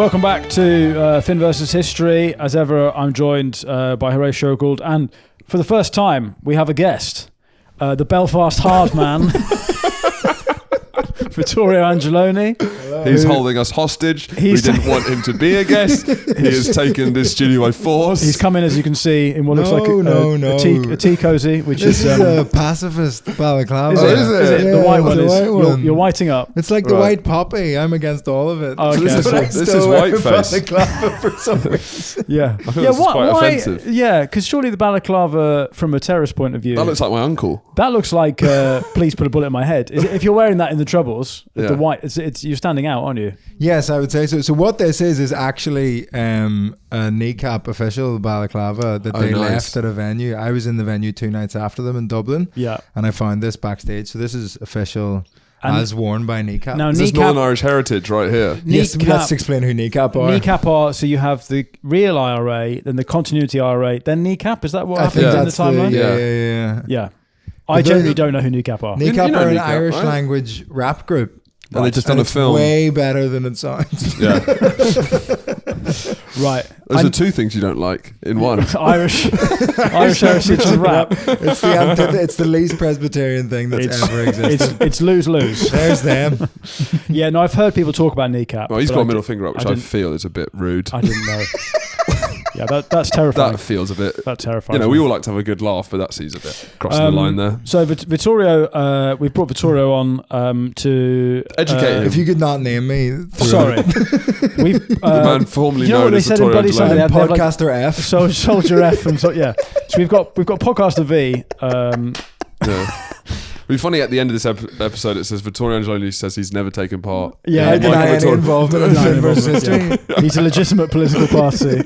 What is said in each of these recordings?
Welcome back to Finn versus History. As ever, I'm joined by Horace Shogold, and for the first time, we have a guest, the Belfast hard man, Vittorio Angelone. Hello. He's holding us hostage. We didn't want him to be a guest. He has taken this studio by force. He's come in, as you can see, in what looks like a tea cozy, which this is a pacifist balaclava. Is it? Yeah, the white one the is. White one. You're whiting up. It's like the white poppy. I'm against all of it. Oh, okay. This is white face. Balaclava for some reason. Yeah. I feel this is quite offensive. Yeah, because surely the balaclava, from a terrorist point of view, That looks like my uncle. That looks like please put a bullet in my head. If you're wearing that in the Troubles, the white, it's you're standing out, aren't you? Yes, I would say so. So what this is actually a kneecap official balaclava that they left at a venue. I was in the venue 2 nights after them in Dublin. Yeah. And I found this backstage. So this is official as worn by Kneecap. Now, this is Northern Irish heritage right here. Yes, let's explain who Kneecap are. Kneecap are, so you have the real IRA, then the continuity IRA, then Kneecap. Is that what happened in the timeline? Yeah. I generally don't know who Kneecap are. Kneecap are an Irish language rap group. And they just done a film. Way better than it sounds. Yeah. Right. Those are two things you don't like in one. Irish heritage and rap. It's the least Presbyterian thing that's ever existed. It's lose-lose. There's them. Yeah, no, I've heard people talk about Kneecap. Well, he's got a middle finger up, which I feel is a bit rude. I didn't know. Yeah, that's terrifying. That feels a bit... That's terrifying. You know, we all like to have a good laugh, but that seems a bit crossing the line there. So Vittorio, we've brought Vittorio on to... Educate him. If you could not name me... Sorry. The man formerly known as Vittorio Angelone. Podcaster F. Soldier F. And so we've got Podcaster V. Yeah. It'd be funny at the end of this episode. It says Vittorio Angelone says he's never taken part. Yeah, I deny any involvement in Finn versus History. He's a legitimate political party.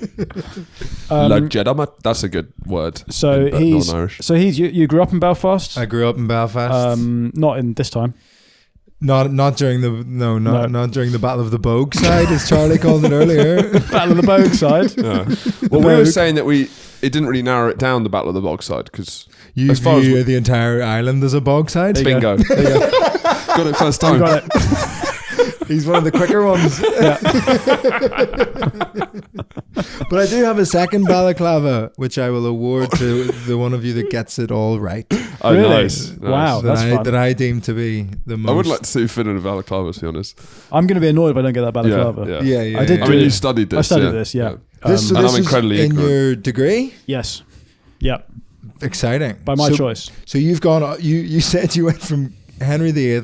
Legitimate. That's a good word. So you grew up in Belfast. I grew up in Belfast. Not in this time. Not during not during the Battle of the Bogue side, as Charlie called it earlier. Battle of the Bogue side. Yeah. Well, we were saying that it didn't really narrow it down, the Battle of the Bog side, because you view the entire island as a bog side. Bingo. There you go. Got it first time. You got it. He's one of the quicker ones. But I do have a second balaclava, which I will award to the one of you that gets it all right. Oh, really? Nice. Wow, that's fun. That I deem to be the most. I would like to see Finn in a balaclava, to be honest. I'm going to be annoyed if I don't get that balaclava. Yeah. I did. I mean, you studied this. I studied this. Yeah. This and I'm incredibly in ignorant. your degree? Yes. Yeah. Exciting. By my choice. So you've gone. You said you went from Henry VIII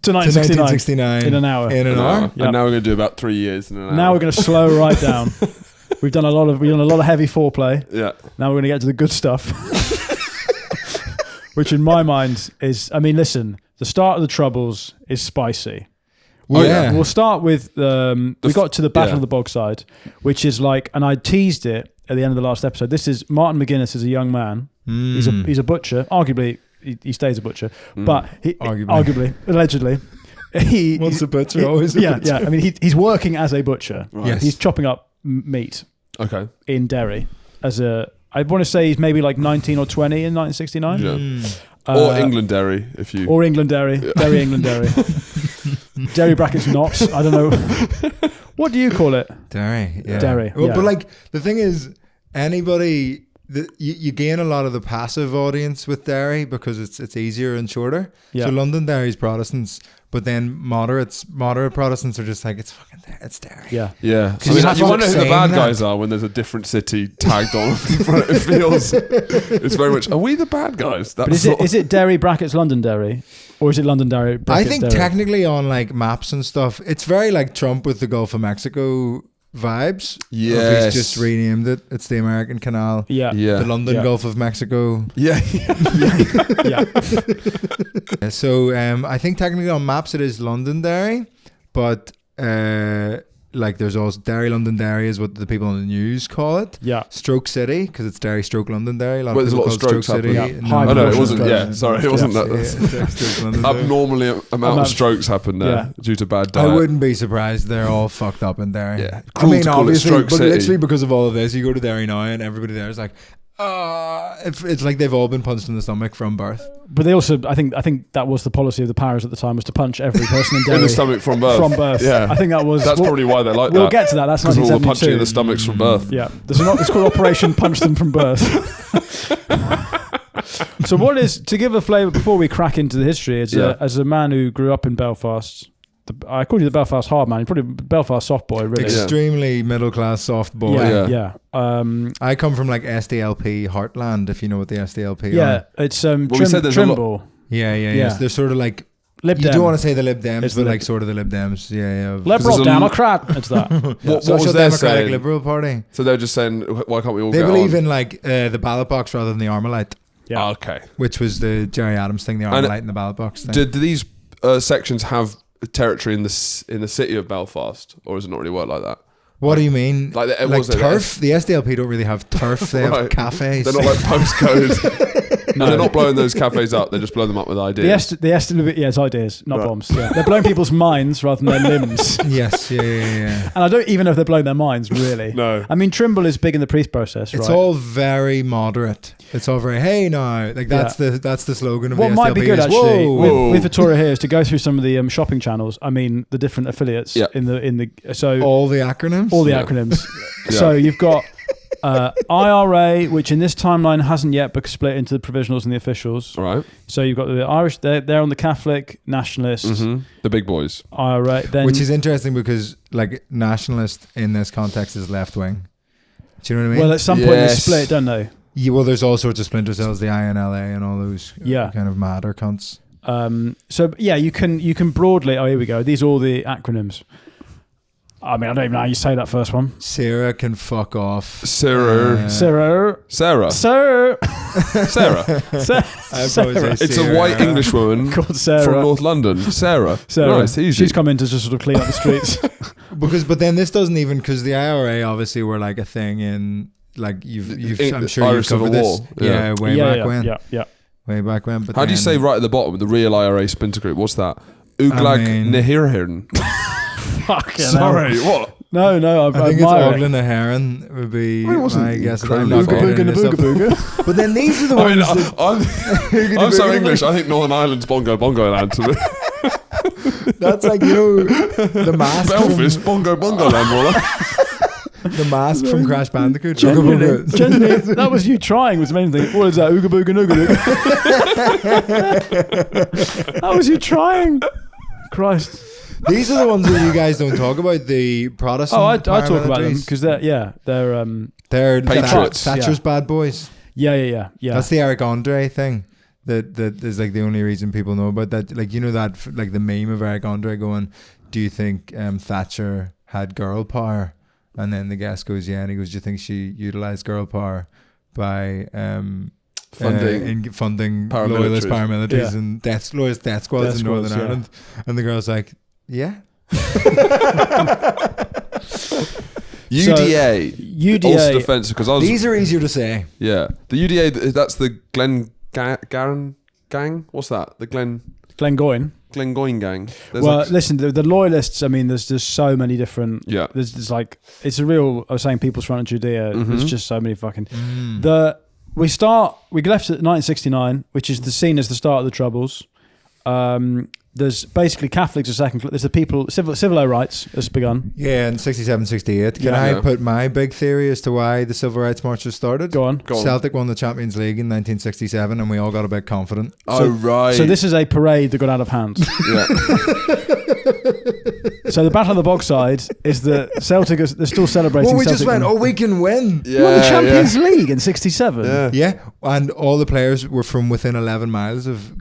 to 1969 in an hour. In an hour. Yep. And now we're going to do about 3 years in an hour. Now we're going to slow right down. We've done a lot of heavy foreplay. Yeah. Now we're going to get to the good stuff, which in my mind is. I mean, listen. The start of the Troubles is spicy. We'll start with we got to the Battle of the Bog side, which is like, and I teased it at the end of the last episode. This is Martin McGuinness is a young man. He's a butcher. Arguably, he stays a butcher, but arguably, allegedly, once a butcher, always a butcher. Yeah. I mean, he's working as a butcher. Right. Yes. He's chopping up meat. Okay. In Derry, I want to say he's maybe like 19 or 20 in 1969. Yeah. Or England Derry, if you. Or England Derry, Derry England Derry. Derry brackets not. I don't know. What do you call it? Derry. Yeah. Derry. Well, yeah. But like the thing is, anybody you gain a lot of the passive audience with Derry because it's easier and shorter. Yeah. So London Derry's Protestants, but then moderate Protestants are just like, it's fucking there, it's Derry. Yeah. Yeah. I mean, you wonder who the bad guys are when there's a different city tagged on in front. It feels it's very much, are we the bad guys? But is it Derry brackets London Derry? Or is it London Derry brackets I think Derry? Technically on like maps and stuff, it's very like Trump with the Gulf of Mexico vibes. Yes. He's just renamed it. It's the American Canal. Yeah. The London Gulf of Mexico. Yeah. So I think technically on maps it is Londonderry, but like there's also Derry Londonderry is what the people on the news call it. Yeah. Stroke City, because it's Derry stroke Londonderry. There's a lot of strokes happening. Yeah. It wasn't. Yeah, sorry, it wasn't that. Abnormally amount of strokes happened there due to bad diet. I wouldn't be surprised. They're all fucked up in Derry. Yeah, I mean, obviously, but literally because of all of this, you go to Derry now and everybody there is like, It's like they've all been punched in the stomach from birth. But they also, I think that was the policy of the powers at the time, was to punch every person in Derry in the stomach from birth. From birth. Yeah, I think that was. That's probably why they like that. We'll get to that. That's 1972. All the punching in the stomachs from birth. Yeah, it's called Operation Punch Them from Birth. So what is, to give a flavour before we crack into the history, as a man who grew up in Belfast. I call you the Belfast hard man. You're probably Belfast soft boy, really. Extremely middle class soft boy. Yeah. I come from like SDLP Heartland, if you know what the SDLP are. Yeah, it's Trimble. Yeah. So they're sort of like Lib you Dem. don't want to say the Lib Dems, but like sort of the Lib Dems. Yeah. Liberal Democrat. It's that. What Social was their Democratic saying? Liberal Party. So they're just saying, why can't we all? They get believe on? in like the ballot box rather than the Armalite. Yeah. Okay. Which was the Jerry Adams thing, the Armalite and the ballot box thing. Did these sections have territory in the city of Belfast, or does it not really work like that? What do you mean? Like turf? The SDLP don't really have turf. They have cafes. They're not like postcodes. No, they're not blowing those cafes up. They just blow them up with ideas. The SDLP, it's ideas, not bombs. Yeah. They're blowing people's minds rather than their limbs. Yes, yeah. And I don't even know if they're blowing their minds, really. No. I mean, Trimble is big in the peace process, right? It's all very moderate. It's all very, hey now. Like that's the slogan of the SDLP. What might be good, actually, Whoa. with Vittorio here, is to go through some of the shopping channels. I mean, the different affiliates in the so all the acronyms. All the acronyms. So you've got IRA, which in this timeline hasn't yet but split into the provisionals and the officials. Right. So you've got the Irish. They're on the Catholic nationalists. Mm-hmm. The big boys. IRA. Then, which is interesting because like nationalist in this context is left wing. Do you know what I mean? Well, at some point they split, don't they? Yeah, well, there's all sorts of splinter cells, the INLA and all those kind of madder cunts. So yeah, you can broadly. Oh, here we go. These are all the acronyms. I mean, I don't even know how you say that first one. Sarah can fuck off. Sarah. It's a white English woman called Sarah from North London. Sarah. Nice, easy. She's come in to just sort of clean up the streets. But then this doesn't even, because the IRA obviously were like a thing in like I'm sure Irish you've covered Civil this. War. Way back when. Yeah. Way back when. But how do you say right at the bottom, the real IRA splinter group? What's that? Uglag Nehirhirn. Sorry, what? No, I think it's Oglen Heron would be my guess. I'm not booga. But then these are the ones. I'm so English. I think Northern Ireland's bongo land to me. That's like, the mask. Belfast bongo land, more like. The mask from Crash Bandicoot. Genuinely, that was you trying was the main thing. What is that? Ooga booga nooga nooga. That was you trying. Christ. These are the ones that you guys don't talk about. The Protestant. Oh, I talk about them because they're patriots. Thatcher's bad boys. Yeah. That's the Eric Andre thing. That is like the only reason people know about that. Like that like the meme of Eric Andre going, "Do you think Thatcher had girl power?" And then the guest goes, "Yeah," and he goes, "Do you think she utilized girl power by funding loyalist paramilitaries and loyalist death squads in Northern Ireland?" And the girl's like, "Yeah." UDA. Ulster Defence, because these are easier to say. Yeah, the UDA. That's the Glengarran gang. What's that? The Glengoyne gang. Listen, the loyalists. I mean, there's just so many different. Yeah. There's like it's a real. I was saying People's Front of Judea. Mm-hmm. There's just so many fucking. We left at 1969, which is seen as the start of the Troubles. There's basically Catholics are second. There's the people, civil rights has begun. Yeah, in 67, 68. Can I put my big theory as to why the civil rights marches started? Go on. Celtic won the Champions League in 1967 and we all got a bit confident. Right. So this is a parade that got out of hand. Yeah. So the Battle of the Bogside is the Celtic, they're still celebrating. Well, we Celtic just went, we can win. Yeah, we won the Champions League in 67. Yeah. And all the players were from within 11 miles of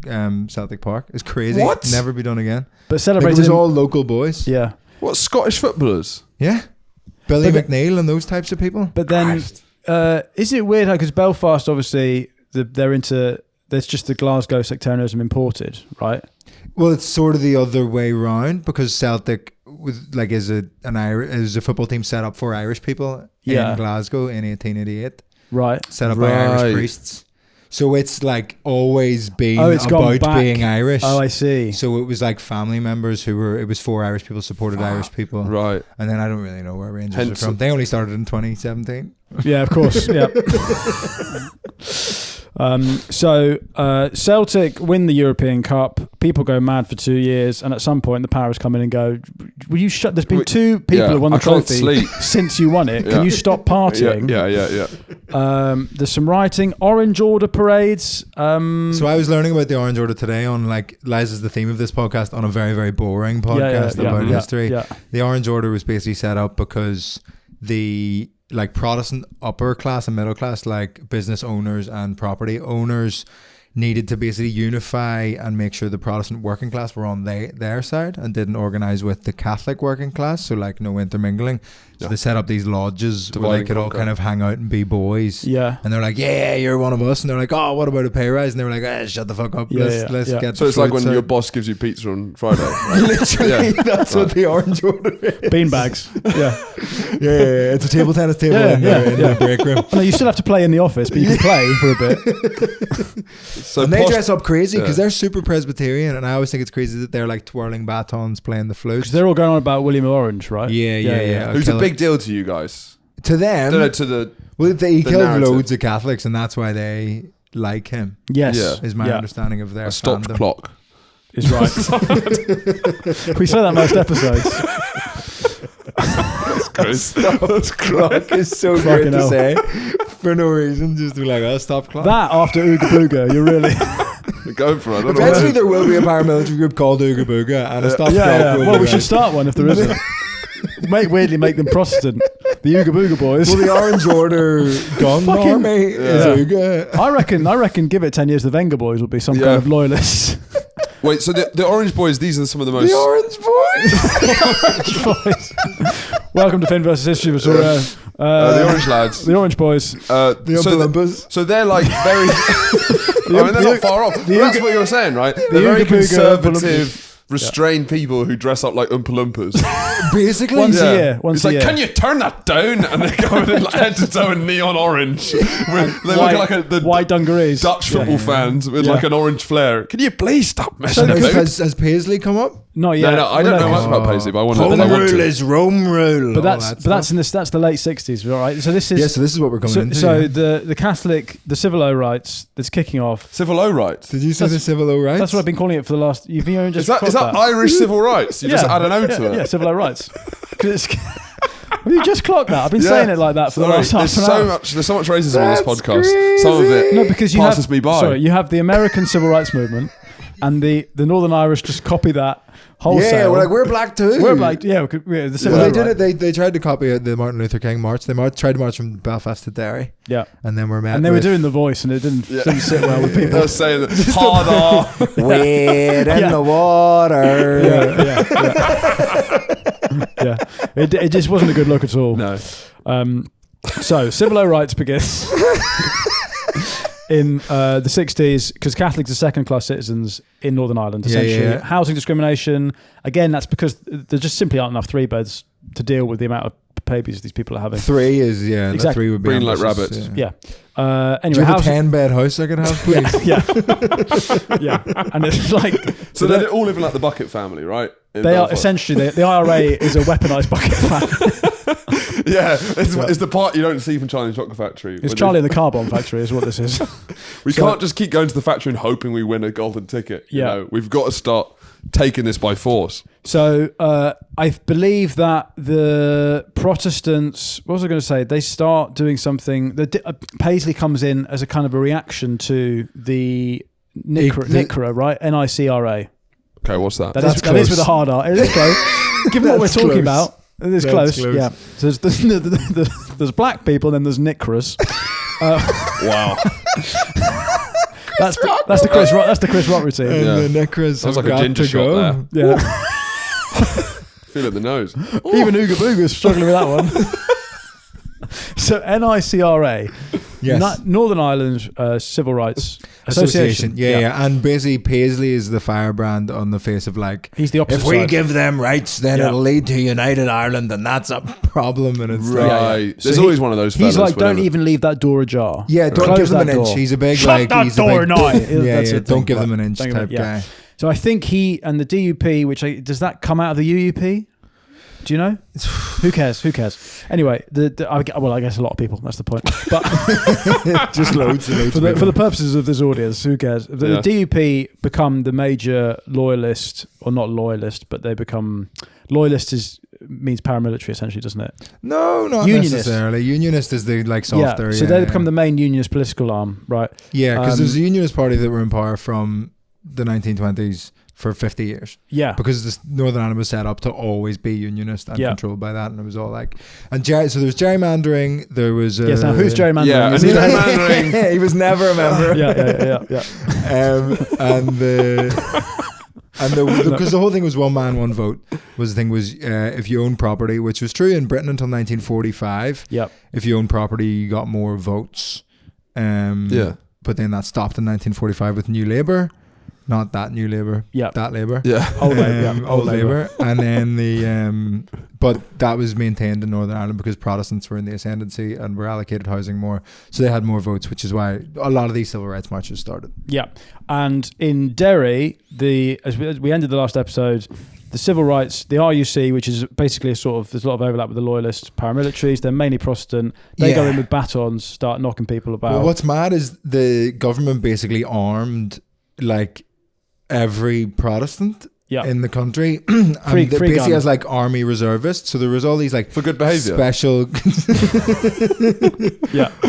Celtic Park. It's crazy. What? Never be done again. But celebrating. It was all local boys. Yeah. What, Scottish footballers? Yeah. Billy McNeil and those types of people. But then, is it weird how, because Belfast, obviously, there's just the Glasgow sectarianism imported, right? Well, it's sort of the other way round because Celtic was like is a football team set up for Irish people in Glasgow in 1888. Right. Set up by Irish priests. So it's like always been about being Irish. Oh, I see. So it was like family members it was for Irish people, supported Irish people. Right. And then I don't really know where Rangers are from. They only started in 2017. Yeah, of course. Yeah. So Celtic win the European Cup. People go mad for 2 years, and at some point the powers come in and go, "Will you shut? There's been two people who won the trophy since you won it. Can you stop partying?" Yeah. There's some writing. Orange Order parades. So I was learning about the Orange Order today on, like, lies is the theme of this podcast, on a very, very boring podcast about history. Yeah. The Orange Order was basically set up because the Protestant upper class and middle class, like business owners and property owners, needed to basically unify and make sure the Protestant working class were on their side and didn't organise with the Catholic working class, so like no intermingling. So they set up these lodges where they could all kind of hang out and be boys. Yeah. And they're like, yeah, you're one of us. And they're like, oh, what about a pay rise? And they were like, shut the fuck up. Let's get. So it's like when your boss gives you pizza on Friday. Right? Literally, that's what the Orange Order is. Beanbags. Yeah. It's a table tennis table in the break room. No, you still have to play in the office, but you can play for a bit. So and they dress up crazy because they're super Presbyterian, and I always think it's crazy that they're like twirling batons, playing the flute. Because they're all going on about William Orange, right? Yeah. Who's a big deal to you guys? To them, he killed narrative. loads of Catholics, and that's why they like him. Yes, is my understanding of their stopped fandom. Clock is right. We say that most episodes. Stop clock is so great to say for no reason, just to be like, stop clock. That after Ooga Booga, you're really go for it. Eventually there will be a paramilitary group called Ooga Booga, and a stop clock. Well, we should start one if there isn't. Weirdly make them Protestant. The Ooga Booga boys. Well, the Orange Order gun army is Ooga. I reckon give it 10 years, the Venga boys will be some kind of loyalists. Wait, so the Orange Boys, these are some of the most... The Orange Boys? Orange Boys. Welcome to Finn versus History. The Orange Lads. The Orange Boys. So they're like very... they're not far off. That's what you're saying, right? They're very conservative... restrained people who dress up like Oompa Loompas. Basically. Once a year. It's like, can you turn that down? And they go in like head to toe in neon orange. They look like the white dungarees. Dutch football fans with like an orange flare. Can you please stop messing about? Has Paisley come up? Not yet. No, I don't know much about Paisley, but I want to. Home rule is Rome rule. But that's the late 60s, all right? So this is what we're coming into. So the Catholic, the civil O rights that's kicking off. Civil O rights? Did you say the civil O rights? That's what I've been calling it for the last... Is that Irish civil rights? You just add an O to it? Yeah, civil O rights. Have you just clocked that? I've been saying it like that for the last half an hour. There's so much racism on this podcast. Crazy. Some of it passes me by. Sorry, you have the American civil rights movement, and the Northern Irish just copy that wholesale. Yeah, we're black too. We're black. Yeah, the civil they did it. They tried to copy the Martin Luther King march. They tried to march from Belfast to Derry. Yeah, and then they were doing the voice, and it didn't sit well with people. They were saying that hard on, wade in the water. Yeah. It just wasn't a good look at all. No. So civil O rights begins in the 60s because Catholics are second-class citizens in Northern Ireland, essentially. Yeah. Housing discrimination, again, that's because there just simply aren't enough three-beds to deal with the amount of babies these people are having. 3 is, exactly. 3 would be green like rabbits. Yeah. Anyway, do you have a 10-bed house I could have, please? Yeah. And it's like... So they're all living like the Bucket family, right? They are essentially... The IRA is a weaponised Bucket family. It's the part you don't see from Charlie and the Chocolate Factory. It's Charlie and the Car Bomb Factory is what this is. We can't just keep going to the factory and hoping we win a golden ticket. You know? We've got to start taking this by force. So I believe that the Protestants, what was I going to say? They start doing something. Paisley comes in as a kind of a reaction to the NICRA, right? NICRA. Okay, what's that? That is with a hard R. It is close. Given what we're talking about, it is close. Yeah. So there's black people, and then there's NICRAs. Wow. That's the Chris Rock. That's the Chris Rock routine. And the NICRAs sounds like a ginger shot there. Yeah. Feel it in the nose. Even Ooga Booga's struggling with that one. So NICRA, yes, Northern Ireland Civil Rights Association. Yeah. And basically Paisley is the firebrand on the face of like, he's the opposite if we side. give them rights, then it'll lead to United Ireland, and that's a problem. And it's right. There's always one of those fellas. He's like, don't even leave that door ajar. Yeah, don't give them an inch. He's a big Shut that door now. Don't give them an inch type guy. So I think he and the DUP, does that come out of the UUP? Do you know? Who cares? Anyway, I guess a lot of people. That's the point. But just loads of for the purposes of this audience, who cares? The DUP become the major loyalist, or not loyalist, but they become loyalist means paramilitary essentially, doesn't it? No, not unionist. Necessarily. Unionist is the softer. So they become the main unionist political arm, right? Yeah, because there's a unionist party that were in power from the 1920s. For 50 years. Yeah. Because Northern Ireland was set up to always be unionist and controlled by that. And it was all like... And so there was gerrymandering. There was... yes, now who's gerrymandering? Yeah, gerrymandering. He was never a member. Yeah. Because the whole thing was one man, one vote. Was the thing was if you own property, which was true in Britain until 1945. Yep. If you own property, you got more votes. But then that stopped in 1945 with New Labour. Not that New Labour. Yeah. That Labour. Yeah. Old Labour. And then but that was maintained in Northern Ireland because Protestants were in the ascendancy and were allocated housing more. So they had more votes, which is why a lot of these civil rights marches started. Yeah. And in Derry, as we ended the last episode, the civil rights, the RUC, which is basically there's a lot of overlap with the loyalist paramilitaries. They're mainly Protestant. They go in with batons, start knocking people about. Well, what's mad is the government basically armed every Protestant in the country, and basically as army reservists. So there was all these for good behaviour special,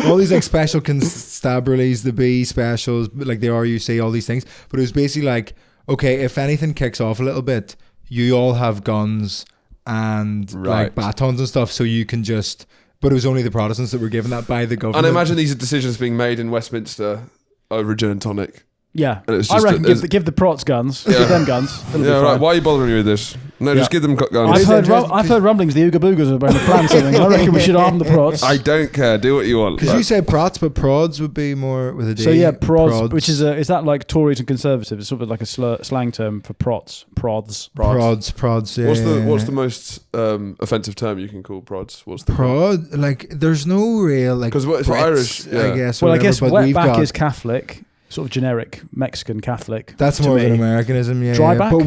all these special constabularies, the B specials, the RUC, all these things. But it was basically okay, if anything kicks off a little bit, you all have guns and batons and stuff, so you can just. But it was only the Protestants that were given that by the government. And I imagine these are decisions being made in Westminster over gin and tonic. Yeah, I reckon give the prots guns. Yeah. Give them guns. Right. Why are you bothering me with this? No, just give them guns. I've heard rumblings the Ooga Boogers are about to plan something. I reckon we should arm the prots. I don't care. Do what you want. Because you say prots, but prods would be more with a D. So prods, which is that like Tories and Conservatives? It's sort of like a slang term for prods. Prods. Yeah. What's the most offensive term you can call prods? What's the prod? There's no real because for Irish, I guess. Well, I guess wetback is Catholic. Sort of generic Mexican Catholic. That's more of an Americanism, yeah. Dryback? But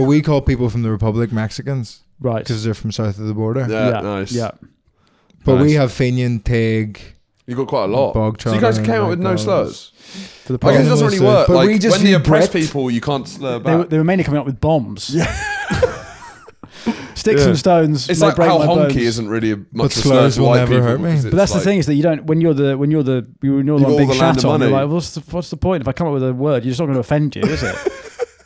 we call people from the Republic Mexicans, right? Because they're from south of the border. Yeah, nice. Yeah, but we have Fenian, Tig. You got quite a lot. So you guys came up with no slurs. For the I guess it doesn't really work. But we just when they oppress people, you can't slur back. They were mainly coming up with bombs. Yeah. Sticks and stones. It's like how honky bones. Isn't really much slurs will never hurt me. But that's the thing is that you don't when you're the big chat on. You're like, what's the point? If I come up with a word, you're just not going to offend you, is it?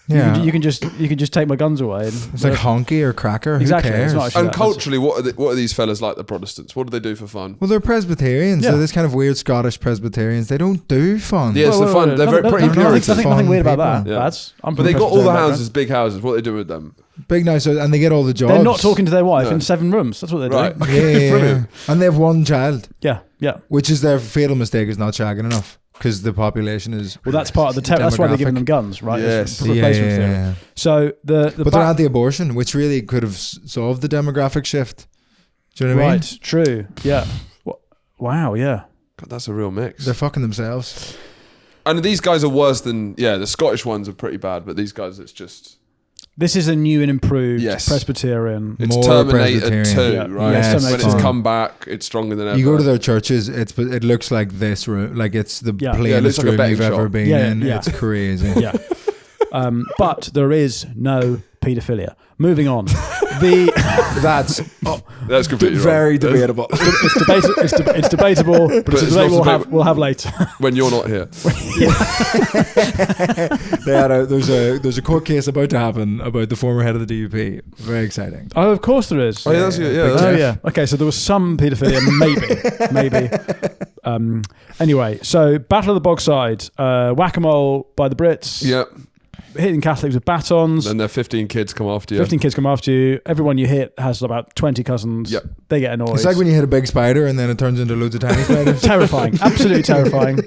Yeah, you can just take my guns away. It's like honky or cracker. Exactly. Who cares? And culturally, what are these fellas like? The Protestants. What do they do for fun? Well, they're Presbyterians. Yeah. They're this kind of weird Scottish Presbyterians. They don't do fun. Yeah, it's fun. They're pretty Puritan. Nothing weird about that. Yeah. But they got all the houses, big houses. What do they do with them? Big nice, and they get all the jobs. They're not talking to their wife in 7 rooms. That's what they're doing. Yeah. And they have one child. Yeah. Which is their fatal mistake is not shagging enough. Because the population is... Well, that's part of the... that's why they're giving them guns, right? Yes. Replacement theory. So but they're anti-abortion, which really could have solved the demographic shift. Do you know what I mean? Right, true. Yeah. Wow, yeah. God, that's a real mix. They're fucking themselves. And these guys are worse than... Yeah, the Scottish ones are pretty bad, but these guys, it's just... This is a new and improved Presbyterian. It's Terminator 2, right? Yes, when it's come back, it's stronger than ever. You go to their churches, it looks like this room, like it's the plainest room you've ever been in. Yeah. It's crazy. Yeah. But there is no paedophilia. Moving on. That's completely very debatable. It's debatable, but it's a debate we'll have later. When you're not here. There's a court case about to happen about the former head of the DUP. Very exciting. Oh, of course there is. Oh yeah, that's good. Yeah. Okay, so there was some paedophilia, maybe. Anyway, so Battle of the Bogside, whack-a-mole by the Brits. Yep. Hitting Catholics with batons. Then 15 kids come after you. 15 kids come after you. Everyone you hit has about 20 cousins. Yep. They get annoyed. It's like when you hit a big spider and then it turns into loads of tiny spiders. Terrifying. Absolutely terrifying.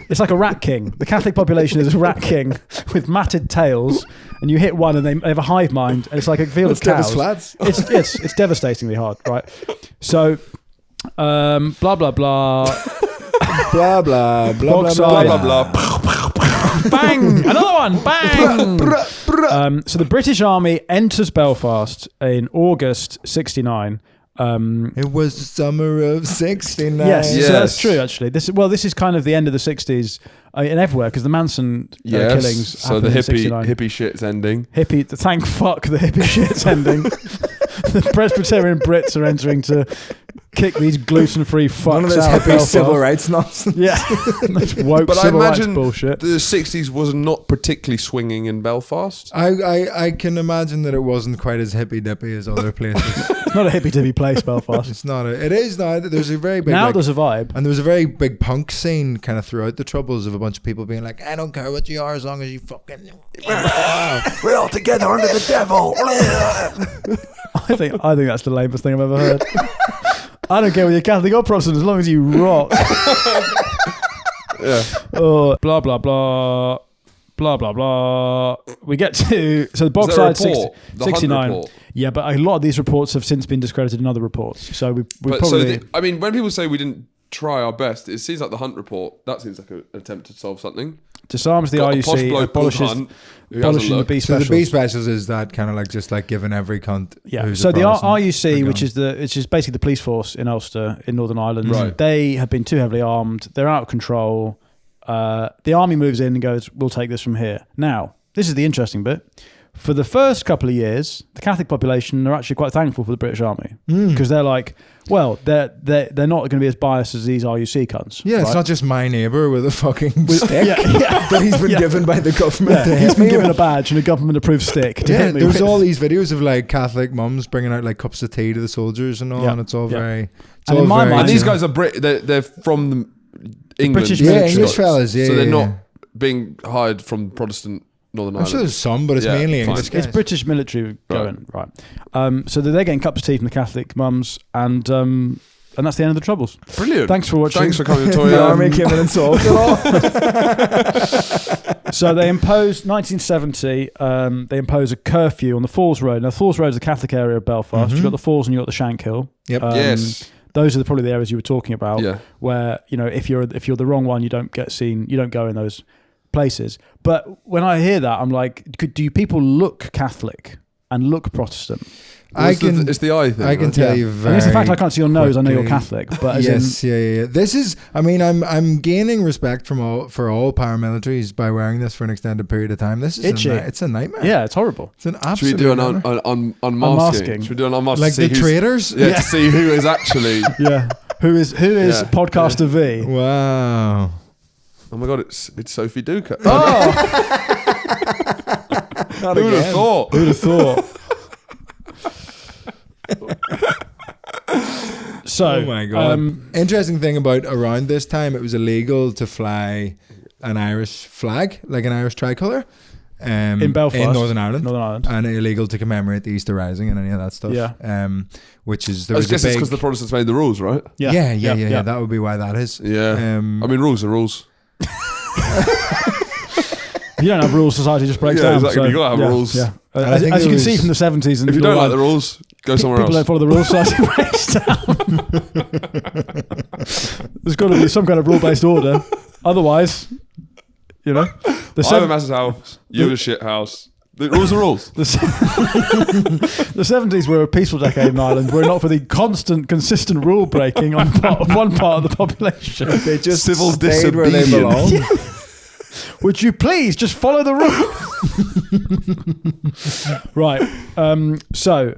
It's like a rat king. The Catholic population is a rat king with matted tails, and you hit one and they have a hive mind, and it's like a field of cows. Flats. It's devastatingly hard, right? So, blah, blah, blah. blah, blah, blah, blah, blah, blah, blah. Bang! Another one! Bang! So the British Army enters Belfast in August 69. It was the summer of 69. Yes, so that's true, actually. This is kind of the end of the 60s and everywhere, because the Manson killings so the happened in hippie shit's ending. Thank fuck the hippie shit's ending. The Presbyterian Brits are entering to kick these gluten-free fucks None of this out hippie of civil rights nonsense. Yeah, that's woke but civil I rights imagine bullshit. the 60s was not particularly swinging in Belfast. I can imagine that it wasn't quite as hippy-dippy as other places. It's not a hippy-dippy place, Belfast. It's not. It is now. There's a very big... Now there's a vibe. And there was a very big punk scene kind of throughout the Troubles of a bunch of people being like, I don't care what you are as long as you fucking... We're all together under the devil. I think that's the lamest thing I've ever heard. I don't care whether you're Catholic or Protestant as long as you rock. Yeah. Oh, blah blah blah, blah blah blah. We get to the box side 69. Yeah, but a lot of these reports have since been discredited in other reports. So we probably. I mean, when people say we didn't try our best, it seems like the Hunt report. That seems like an attempt to solve something. Disarms the RUC, abolishes the B specials. So the B specials is that kind of like just like giving every cunt. Yeah. So the RUC, which is basically the police force in Ulster in Northern Ireland, right. They have been too heavily armed. They're out of control. The army moves in and goes, "We'll take this from here." Now, this is the interesting bit. For the first couple of years, the Catholic population are actually quite thankful for the British Army because they're like, well, they're not going to be as biased as these RUC cunts. Yeah, right? It's not just my neighbour with a fucking stick that he's been given by the government. Yeah, he's been given a badge and a government-approved stick to hit me there's with. all these videos of like Catholic mums bringing out like cups of tea to the soldiers and all, and it's all very. It's all in my mind, and these guys are they're from England, British English fellas, so they're not being hired from Protestant Northern Ireland. I'm sure there's some, but it's mainly English guys. It's British military going, right. So they're getting cups of tea from the Catholic mums, and that's the end of the Troubles. Brilliant. Thanks for watching. Thanks for coming, Vittorio. The army came in and solved it all. So they imposed, 1970, they impose a curfew on the Falls Road. Now, the Falls Road is the Catholic area of Belfast. You've got the Falls and you've got the Shankill. Yep. Yes. Those are probably the areas you were talking about, yeah. where, if you're the wrong one, you don't get seen, you don't go in those places. But when I hear that, I'm like, do people look Catholic and look Protestant? It's the eye thing. I can tell you very. And it's the fact I can't see your nose. I know you're Catholic, but yeah. This is. I mean, I'm gaining respect for all paramilitaries by wearing this for an extended period of time. This is itchy. It's a nightmare. Yeah, it's horrible. It's an absolute. Should we do an unmasking? Should we do an unmasking? Like the traitors? Yeah, to see who is actually. Yeah. Who is podcaster V? Wow. Oh my god, it's Sophie Duca. Oh. Who would have thought? Who'd have thought? So, oh my god! Interesting thing about around this time, it was illegal to fly an Irish flag, like an Irish tricolour, in Belfast, in Northern Ireland, and illegal to commemorate the Easter Rising and any of that stuff. Yeah. Which is I guess it's because the Protestants made the rules, right? Yeah. That would be why that is. Yeah. I mean, rules are rules. If you don't have rules, society just breaks down. Exactly. So, you got to have rules. Yeah. As you can see from the 70s, and if you don't like the rules, go somewhere people else. People don't follow the rules, society breaks down. There's got to be some kind of rule-based order. Otherwise, I have a massive house. You have a shit house. The rules are rules. The 70s were a peaceful decade in Ireland, were it not for the consistent rule breaking on one part of the population. They just civil stayed where they belong. Yeah. Would you please just follow the rules? Right. So,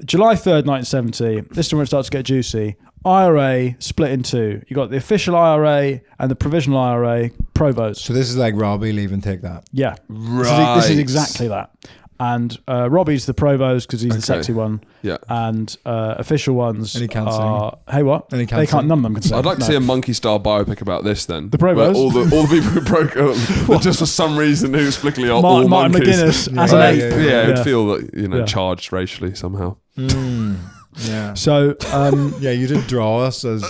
July 3rd, 1970, this is when it starts to get juicy. IRA split in two. You got the official IRA and the provisional IRA pro votes. So this is like Robbie leave and take that. Yeah. Right. This is exactly that. And Robbie's the provost because he's the sexy one. Yeah. And official ones and he can't sing. Hey, what? And he can't they can't. None of them can sing. I'd like to see a monkey-style biopic about this. Then the provost, all the people who broke up just for some reason inexplicably all Martin monkeys. McGuinness as an ape. Yeah, it would feel that charged racially somehow. Yeah. So you did draw us as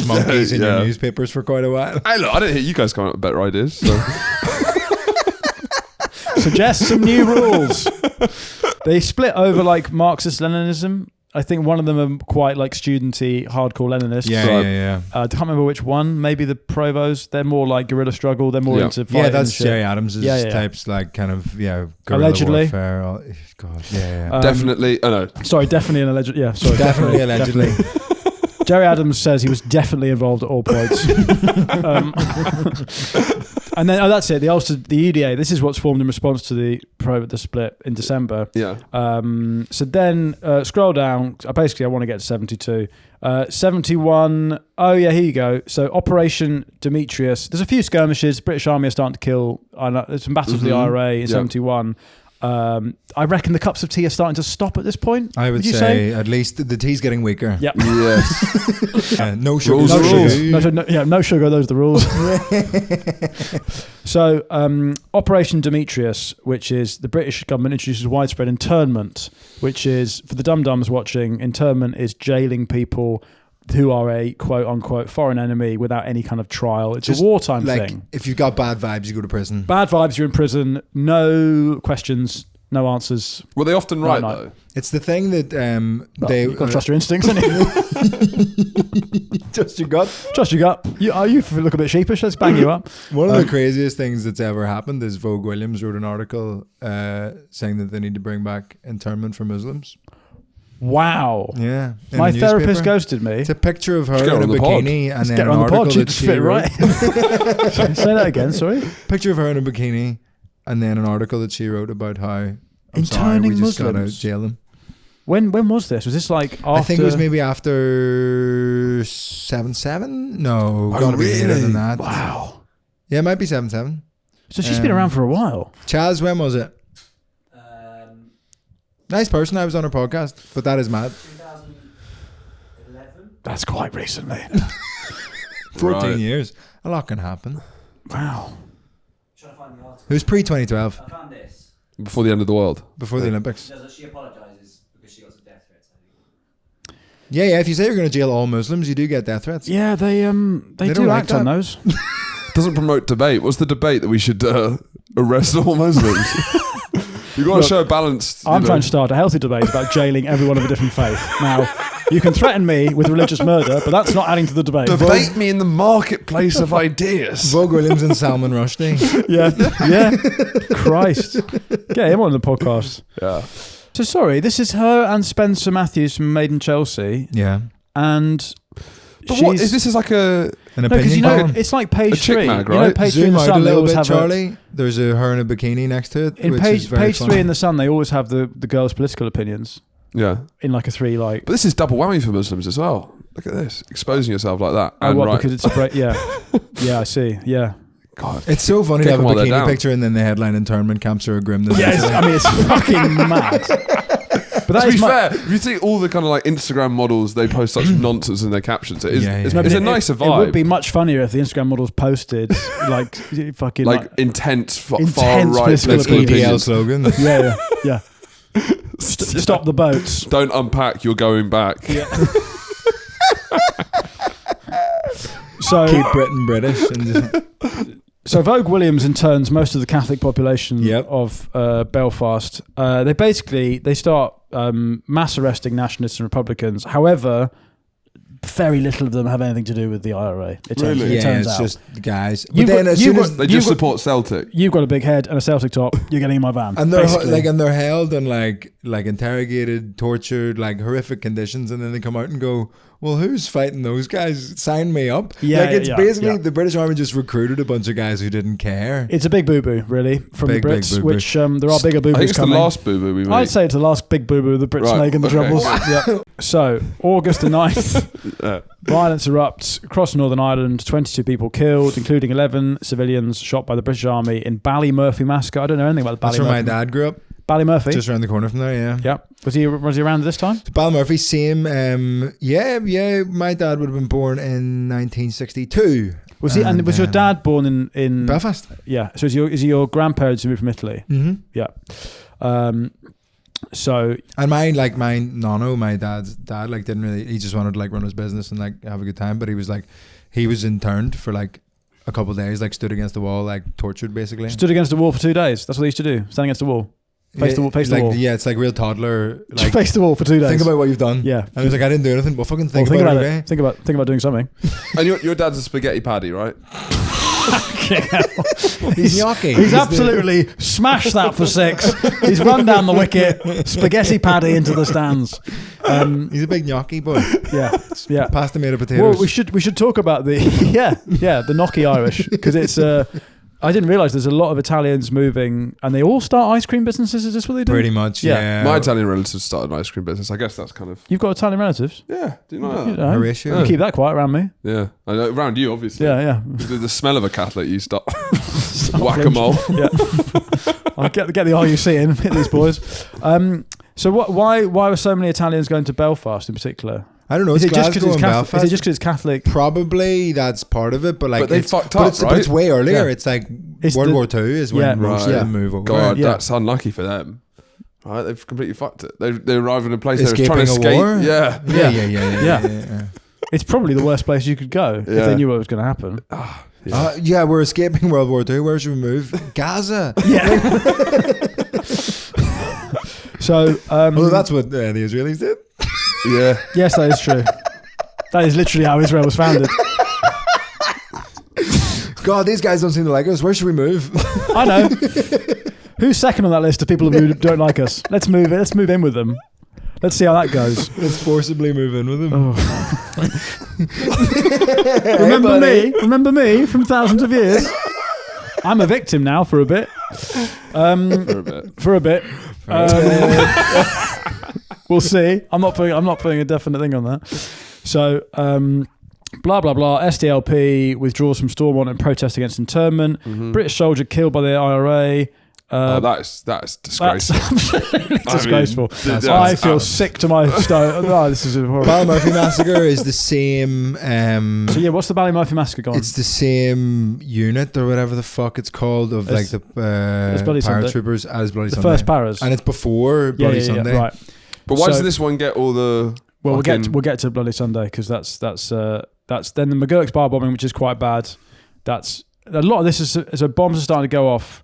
monkeys in your newspapers for quite a while. Hey, look, I didn't hear you guys come up with better ideas. So. Suggest some new rules. They split over like Marxist-Leninism I think one of them are quite like studenty, hardcore Leninists. Yeah. I can't remember which one. Maybe the Provost. They're more like guerrilla struggle. They're more into fighting. Yeah, that's shit. Jerry Adams' types, like kind of guerrilla allegedly. warfare. God, definitely. Oh no, sorry, definitely an alleged. Yeah, sorry, definitely allegedly. Jerry Adams says he was definitely involved at all points. And then, that's it. The UDA. This is what's formed in response to the split in December. Yeah. So then scroll down. Basically, I want to get to 72. 71. Oh yeah, here you go. So Operation Demetrius. There's a few skirmishes. British Army are starting to kill. There's some battles with the IRA in 71. I reckon the cups of tea are starting to stop at this point. I would say at least the tea's getting weaker. Yep. Yes. No sugar. Rules no rules. sugar. No sugar. Those are the rules. So Operation Demetrius, which is the British government introduces widespread internment, which is, for the dum-dums watching, internment is jailing people who are a quote-unquote foreign enemy without any kind of trial. It's just a wartime thing. If you've got bad vibes, you go to prison. Bad vibes, you're in prison. No questions, no answers. Well, they often right though. It's the thing that you've got to trust your instincts, haven't you? Trust your gut. Trust your gut. You look a bit sheepish. Let's bang you up. One of the craziest things that's ever happened is Vogue Williams wrote an article saying that they need to bring back internment for Muslims. Wow. Yeah. My therapist ghosted me. It's a picture of her in a bikini and then an article that she wrote. Right. Say that again, sorry. Picture of her in a bikini and then an article that she wrote about how interning we just got to Muslims. jail them. When was this? Was this like after? I think it was maybe after 7/7. No, gotta be later than that. Wow. Yeah, it might be 7/7. So she's been around for a while. Chaz, when was it? Nice person. I was on her podcast, but that is mad. 2011. That's quite recently. 14 years. A lot can happen. Wow. Trying to find the article. It was pre-2012. I found this. Before the end of the world. Before the Olympics. She apologises because she got some death threats, I think. Yeah. If you say you're going to jail all Muslims, you do get death threats. Yeah, they do act on those. Doesn't promote debate. What's the debate that we should arrest all Muslims? You've got to show a balance. I'm trying to start a healthy debate about jailing everyone of a different faith. Now, you can threaten me with religious murder, but that's not adding to the debate. Debate me in the marketplace of ideas. Vogue Williams and Salman Rushdie. Yeah. Christ. Get him on the podcast. Yeah. So sorry, this is her and Spencer Matthews from Made in Chelsea. Yeah. And but what is this? Is like an opinion column? It's like page 3. Mag, right? You know, page 3 in the Sun. Zoom out a little bit, Charlie. There's her in a bikini next to it. In page 3 in the Sun, they always have the girls' political opinions. Yeah. In like a 3 like. But this is double whammy for Muslims as well. Look at this, exposing yourself like that. Oh, what? Because it's a break. Yeah. Yeah, I see. Yeah. God, it's so funny to have a bikini picture and then the headline internment camps are a grim. Yes, I mean it's fucking mad. But to be fair, if you see all the kind of like Instagram models, they post such nonsense in their captions. It's a nicer vibe. It would be much funnier if the Instagram models posted like fucking intense far right political opinions. Slogan. Yeah. Stop the boats. Don't unpack. You're going back. Yeah. So keep Britain British. So Vogue Williams interns most of the Catholic population of Belfast. They start mass arresting nationalists and Republicans. However, very little of them have anything to do with the IRA. It turns out. Just the guys. But then they just support Celtic. You've got a big head and a Celtic top. You're getting in my van. And they're held in like interrogated, tortured, like horrific conditions, and then they come out and go, well, who's fighting those guys? Sign me up. Basically the British Army just recruited a bunch of guys who didn't care. It's a big boo-boo, really, from the Brits, big which there are bigger boo-boos coming. I think it's the last boo-boo we made. I'd say it's the last big boo-boo the Brits make in the Troubles. Yeah. So, August the 9th, violence erupts across Northern Ireland, 22 people killed, including 11 civilians shot by the British Army in Ballymurphy massacre. I don't know anything about the Ballymurphy. That's where my dad grew up. Ballymurphy? Just around the corner from there, yeah. Yeah. Was he around this time? Ballymurphy, same. My dad would have been born in 1962. Was he? And was your dad born in Belfast? Yeah. So is your grandparents who moved from Italy? Mm-hmm. Yeah. So and my nono, my dad's dad, like didn't really. He just wanted to like run his business and like have a good time. But he was interned for like a couple of days, like stood against the wall, like tortured basically. Stood against the wall for 2 days. That's what they used to do. Stand against the wall. Face the wall. Yeah, it's like real toddler. Like, face the wall for 2 days. Think about what you've done. Yeah. And he's like, I didn't do anything. Well, fucking think about it. Okay? Think about doing something. And your dad's a spaghetti paddy, right? He's gnocchi. He's absolutely smashed that for 6. He's run down the wicket, spaghetti paddy into the stands. He's a big gnocchi boy. Yeah. Pasta made of potatoes. Well, we should talk about the the gnocchi Irish, because it's I didn't realise there's a lot of Italians moving, and they all start ice cream businesses. Is this what they do? Pretty much, yeah. My Italian relatives started an ice cream business. I guess that's kind of... You've got Italian relatives? Yeah, do you know that? Horatio. You keep that quiet around me. Yeah, I know, around you, obviously. Yeah. The smell of a Catholic, you stop whack-a-mole. Yeah. I'll get the RUC in, hit these boys. So why were so many Italians going to Belfast in particular? I don't know. Is it just because it's Catholic? Is it just because it's Catholic? Probably that's part of it, but like they fucked up, but it's way earlier. Yeah. It's like World War II is when most of them move over. God, that's unlucky for them. Right, they've completely fucked it. They arrive in a place they're trying to escape. War? Yeah. It's probably the worst place you could go if they knew what was going to happen. We're escaping World War II. Where should we move? Gaza. Yeah. So, well, that's what the Israelis did. Yeah. Yes, that is true. That is literally how Israel was founded. God, these guys don't seem to like us. Where should we move? I know. Who's second on that list of people who don't like us? Let's move in with them. Let's see how that goes. Let's forcibly move in with them. Oh. Remember me from thousands of years? I'm a victim now for a bit. For a bit. We'll see. I'm not putting a definite thing on that. So, blah blah blah. SDLP withdraws from Stormont and protest against internment. Mm-hmm. British soldier killed by the IRA. That's disgraceful. That's absolutely disgraceful. I feel sick to my stomach. This is horrible. Ballymurphy massacre is the same. So what's the Ballymurphy massacre gone? It's the same unit or whatever the fuck it's called of like the paratroopers as Bloody Sunday. The first paras, and it's before Bloody Sunday. Right. But why does this one get all the? Well, we'll get to Bloody Sunday because that's then the McGurk's bar bombing, which is quite bad. That's a lot of this is bombs are starting to go off.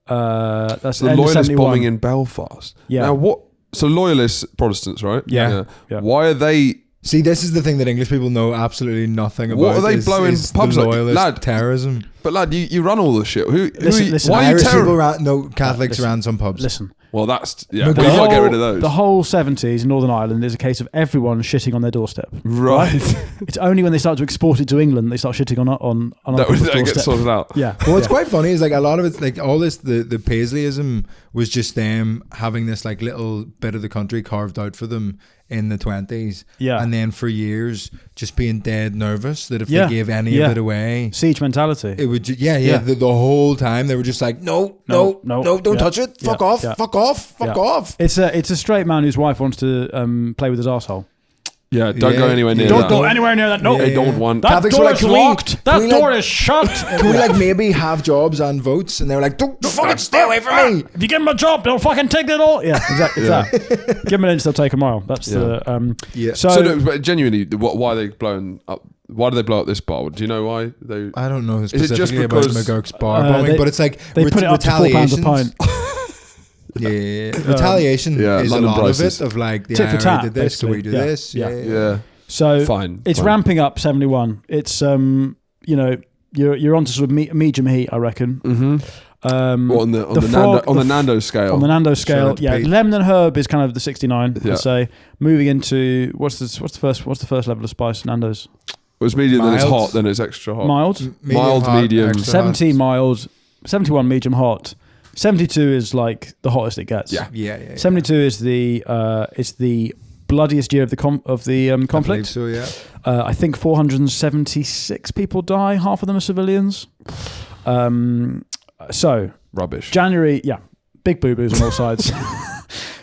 That's the loyalist bombing in Belfast. Yeah. Now what? So loyalist Protestants, right? Yeah. Why are they? See, this is the thing that English people know absolutely nothing about. What are they blowing pubs like? Lad, terrorism. But lad, you run all this shit. Listen, why are you Catholics ran some pubs. Listen. Well, that's you got to get rid of those. The whole 70s in Northern Ireland is a case of everyone shitting on their doorstep. Right. It's only when they start to export it to England they start shitting on other people's doorstep. That gets sorted out. Yeah. Well, what's quite funny is like a lot of it's like all this the Paisleyism was just them having this like little bit of the country carved out for them in the 20s. Yeah. And then for years just being dead nervous that if they gave any of it away, siege mentality. It would the whole time they were just like no, don't touch it. Fuck off. It's a straight man whose wife wants to play with his arsehole. Yeah, don't go anywhere near that. Don't go anywhere near that. No, they don't want. That door is locked. That door is shut. Can we like maybe have jobs and votes? And they were like, don't fucking stay away from me. If you give them a job, they'll fucking take it all. Yeah, exactly. That. Give them an inch, they'll take a mile. That's the. So but genuinely, why are they blowing up? Why do they blow up this bar? Do you know why? I don't know specifically is it just about McGurk's bar bombing, but it's like they put it up to £4 a pint. Retaliation is London a lot prices. of it. Of like the tit for tat, did this, so we do this. Yeah. So fine. It's ramping up 71. It's you're onto sort of medium heat, I reckon. Mm-hmm. On the Nando scale. On the Nando scale, lemon and herb is kind of the 69. I'd say. Moving into what's the first level of spice? Nando's. Well, it's medium, then it's hot, then it's extra hot. Mild, medium. 70 mild, 71 medium hot. 72 is like the hottest it gets. Yeah. 72 is the bloodiest year of the conflict. I believe so, yeah. I think 476 people die. Half of them are civilians. So rubbish. January, big boo-boos on all sides.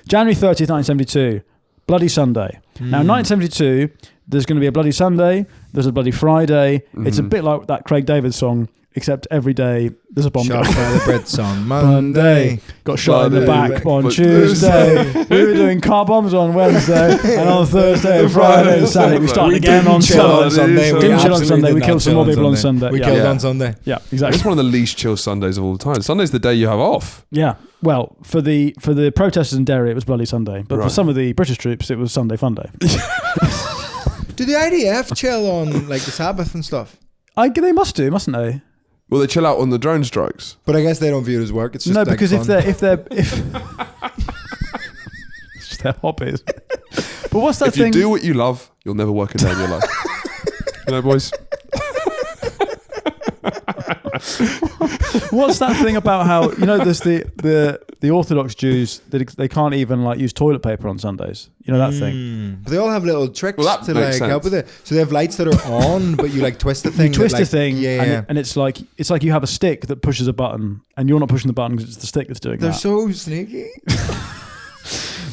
January 30th, 1972, Bloody Sunday. Now, 1972, there's going to be a Bloody Sunday. There's a Bloody Friday. Mm-hmm. It's a bit like that Craig David song. except every day there's a bomb Shot going. by the Brits on Monday. Got shot in the back on Tuesday. We were doing car bombs on Wednesday, and on Thursday and Friday and Saturday we started again on Sunday. We didn't chill on Sunday. We killed some more people on Sunday. We killed on Sunday. Yeah, exactly. It's one of the least chill Sundays of all time. Sunday's the day you have off. Yeah. Well, for the protesters in Derry, it was Bloody Sunday, but for some of the British troops, it was Sunday Fun Day. Do the IDF chill on like the Sabbath and stuff? They must do, mustn't they? Well, they chill out on the drone strikes. But I guess they don't view it as work. It's just no, like because fun. if it's just their hobbies. But what's that if thing? If you do what you love, you'll never work a day in your life. You know, boys. What's that thing about how there's the Orthodox Jews that they can't even like use toilet paper on Sundays? You know that thing. But they all have little tricks to like sense. help with it. So they have lights that are on, but you like twist the thing. You twist the thing, yeah. And it's like you have a stick that pushes a button, and you're not pushing the button because it's the stick that's doing They're that. so sneaky.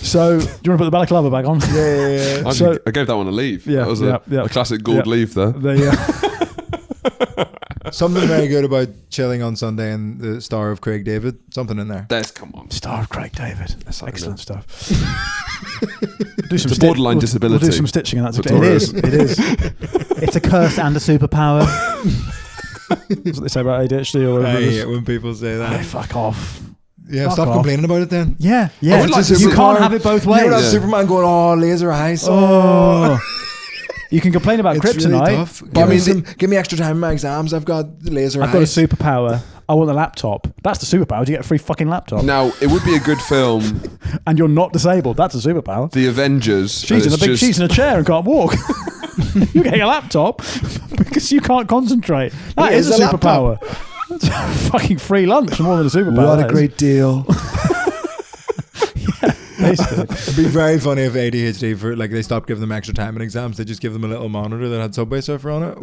So, do you want to put the balaclava back on? Yeah. I gave that one a leave. Yeah, that was a classic Gould leave there. Something very good about chilling on Sunday and the Star of Craig David. Something in there. Come on. Star of Craig David. That's excellent stuff. It's a borderline disability. We'll do some stitching and that's okay. It is. It's a curse and a superpower. That's what they say about ADHD or whatever. I hate when people say that. Hey, fuck off. Yeah, stop complaining about it then. Yeah. Like you can't have it both ways. You don't have Superman going, oh, laser eyes. Oh. You can complain about kryptonite. Really give me extra time in my exams. I've got the laser eyes. I've got a superpower. I want the laptop. That's the superpower. Do you get a free fucking laptop? Now, it would be a good film. And you're not disabled. That's a superpower. The Avengers. She's in a chair and can't walk. You're getting a laptop because you can't concentrate. That is a superpower. That's a fucking free lunch more than a superpower. What a great deal. Basically. It'd be very funny if ADHD they stopped giving them extra time in exams. They just give them a little monitor that had Subway Surfer on it.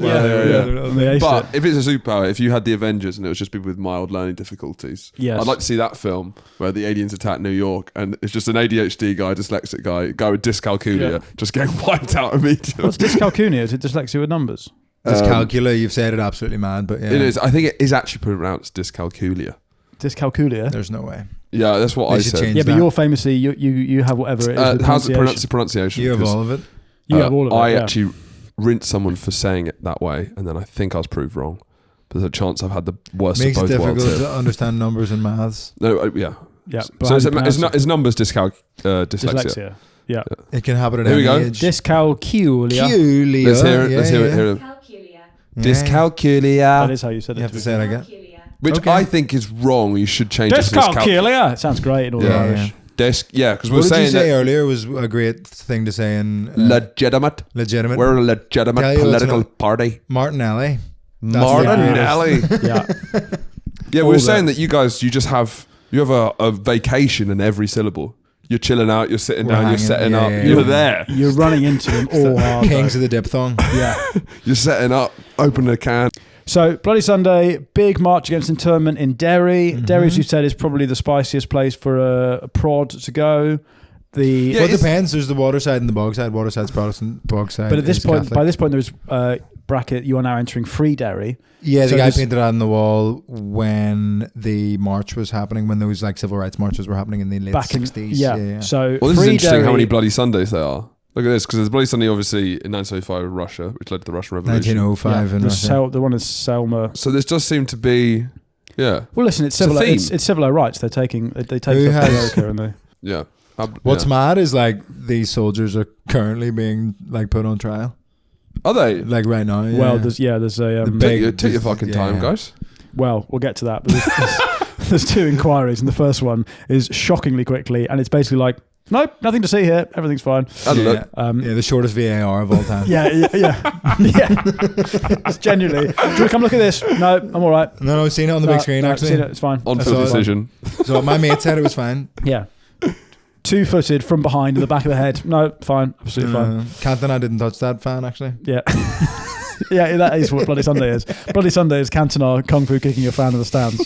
But if it's a superpower, if you had the Avengers and it was just people with mild learning difficulties, I'd like to see that film where the aliens attack New York and it's just an ADHD guy, dyslexic guy with dyscalculia, just getting wiped out immediately. What's dyscalculia? Is it dyslexia with numbers? Dyscalculia, you've said it absolutely mad, but yeah. It is. I think it is actually pronounced dyscalculia. Dyscalculia? There's no way. Yeah, that's what I said. Yeah, but you're famously, you have whatever it is. How's it pronounced? Pronunciation? You have all of it. You have all of it. I actually rinsed someone for saying it that way, and then I think I was proved wrong. But there's a chance I've had the worst of both worlds. Makes it difficult to understand numbers and maths. No, yeah. Yeah. So it's numbers dyslexia. Yeah. It can happen at any age. Dyscalculia. Let's hear it. Dyscalculia. That is how you said it. You have to say it again. Which I think is wrong. You should change it to dyscalculia. It sounds great in all Irish. Because what did you say earlier was a great thing to say in legitimate. We're a legitimate political party. Martinelli. Martinelli. Yeah. Yeah, we were saying that you just have a vacation in every syllable. You're chilling out, you're sitting down, you're setting up, you're there. You're running into them all hard. Kings of the diphthong. Yeah. You're setting up, opening a can. So, Bloody Sunday, big march against internment in Derry. Mm-hmm. Derry, as you said, is probably the spiciest place for a prod to go. Well, it depends. There's the Waterside and the Bogside. Waterside's Protestant, Bogside. But by this point, there's bracket. You are now entering Free Derry. Yeah, the guy painted that on the wall when the march was happening, when those civil rights marches were happening in the late 60s. Yeah. So, this is interesting how many Bloody Sundays there are. Look at this, because there's Bloody Sunday, obviously, in 1905 in Russia, which led to the Russian Revolution. 1905 in Russia. The one is Selma. So this does seem to be, Well, listen, it's civil rights. They take America and they. Yeah. What's mad is these soldiers are currently being put on trial. Are they? Right now? Yeah. Well, there's a take your fucking time, guys. Well, we'll get to that. But there's two inquiries, and the first one is shockingly quickly, and it's basically nope, nothing to see here. Everything's fine. The shortest VAR of all time. Yeah. It's genuinely. Do you want to come look at this? No, I'm all right. No, I've seen it on the big screen. Actually, seen it. It's fine. On-field decision. So my mate said it was fine. Yeah. 2-footed from behind in the back of the head. No, fine, absolutely fine. Cantona didn't touch that fan actually. Yeah. Yeah, that is what Bloody Sunday is. Bloody Sunday is Cantona kung fu kicking a fan in the stands.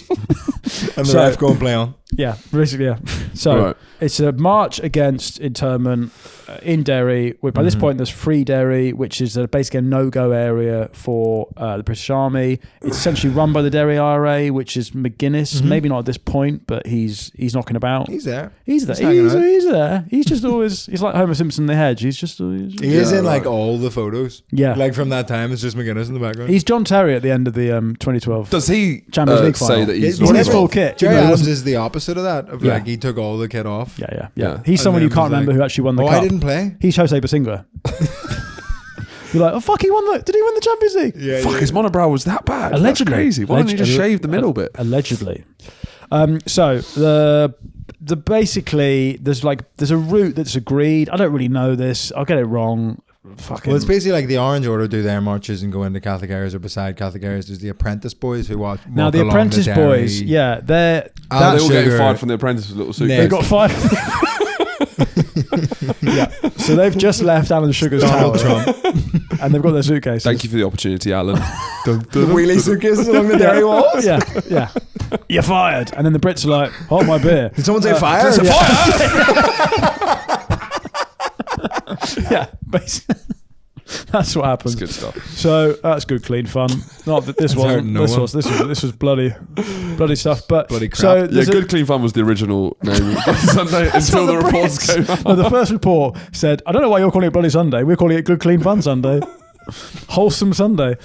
And the ref go and play on. Yeah, basically, yeah. So it's a march against internment. in Derry. By this point, there's Free Derry, which is basically a no-go area for the British Army. It's essentially run by the Derry IRA, which is McGuinness. Maybe not at this point, but he's knocking about. He's there. He's there. He's there. He's just always. He's like Homer Simpson in The Hedge. He's just. He is in like all the photos. Yeah. Like from that time, it's just McGuinness in the background. He's John Terry at the end of the 2012. Does he Champions League final. say that he's in his full kit? Jerry Adams is the opposite of that. Like he took all the kit off. Yeah. He's someone you can't remember who actually won the cup. I didn't play. He's Jose Basinga. You're like, oh fuck, did he win the Champions League? Yeah, fuck, his monobrow was that bad? Allegedly. That's crazy. Why don't you just shave the middle bit? Allegedly. So the basically there's a route that's agreed. I don't really know this. I'll get it wrong. Well, it's basically like the Orange Order do their marches and go into Catholic areas or beside Catholic areas. There's the Apprentice Boys who walk now the Apprentice Boys, they all get fired from the Apprentice with little suitcase. They got fired. Yeah, so they've just left Alan Sugar's tower, and they've got their suitcases. Thank you for the opportunity, Alan. The wheelie suitcases along the Derry walls. Yeah. You're fired, and then the Brits are like, "Hold my beer." Did someone say fire? Yeah, basically. That's what happens. That's good stuff. So that's good, clean fun. Not that this wasn't. This was bloody stuff. But bloody crap. So good, clean fun was the original name of Sunday until the reports came out. No, the first report said, "I don't know why you're calling it Bloody Sunday. We're calling it Good, Clean Fun Sunday, Wholesome Sunday."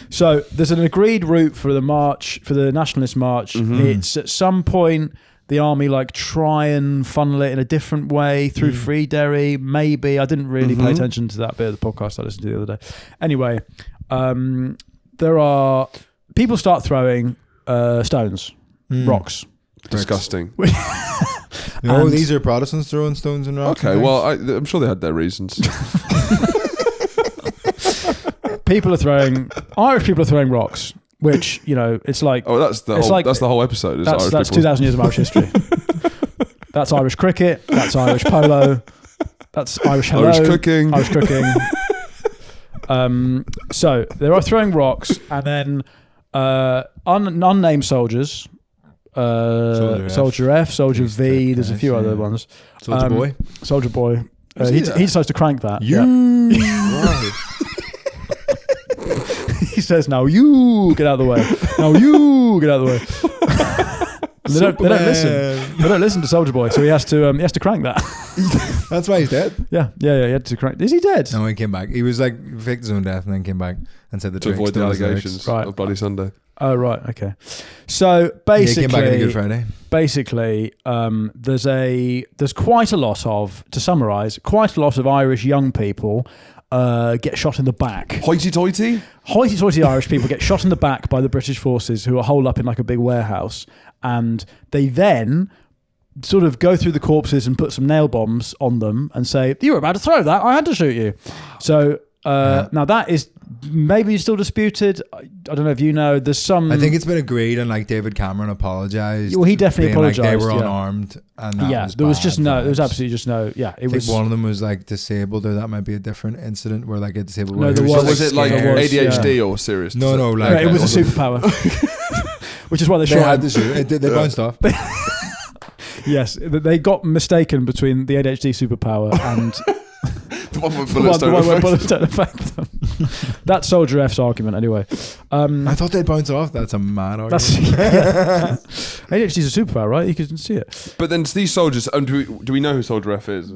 So there's an agreed route for the march, for the nationalist march. It's at some point. The army try and funnel it in a different way through Free Derry. Maybe I didn't really pay attention to that bit of the podcast I listened to the other day. Anyway, there are people start throwing stones, rocks. Disgusting. These are Protestants throwing stones and rocks. Okay, well I'm sure they had their reasons. Irish people are throwing rocks. Which, it's like... Oh, that's the whole episode. That's 2,000 years of Irish history. That's Irish cricket. That's Irish polo. That's Irish hello. Irish cooking. So, they are throwing rocks, and then unnamed soldiers, Soldier F, Soldier V, there's a few other ones. Soldier Boy. He decides to crank that. He says, "Now you get out of the way. Now you get out of the way." They don't listen. They don't listen to Soldier Boy, so he has to crank that. That's why he's dead. Yeah. He had to crank. Is he dead? No, he came back. He was faked his own death and then came back and said to avoid the allegations of Bloody Sunday. Oh right, okay. So basically, he came back on Good Friday. Basically, there's quite a lot of, to summarise, quite a lot of Irish young people. Get shot in the back. Hoity-toity Irish people get shot in the back by the British forces who are holed up in a big warehouse, and they then sort of go through the corpses and put some nail bombs on them and say, "You were about to throw that, I had to shoot you." So now that is maybe still disputed. I don't know if you know. There's some. I think it's been agreed, and David Cameron apologised. Well, he definitely apologised. They were unarmed, and there was just no. There was absolutely just no. Yeah, I think one of them was disabled, or that might be a different incident where a disabled. No, there was. Was it ADHD or serious? No, it was a superpower. Which is why they shot. They bounced off. Yes, they got mistaken between the ADHD superpower and. The one where bullets don't affect them. That's Soldier F's argument, anyway. I thought they'd bounce off. That's a mad argument. ADHD is a superpower, right? You can see it. But then these soldiers, do we know who Soldier F is?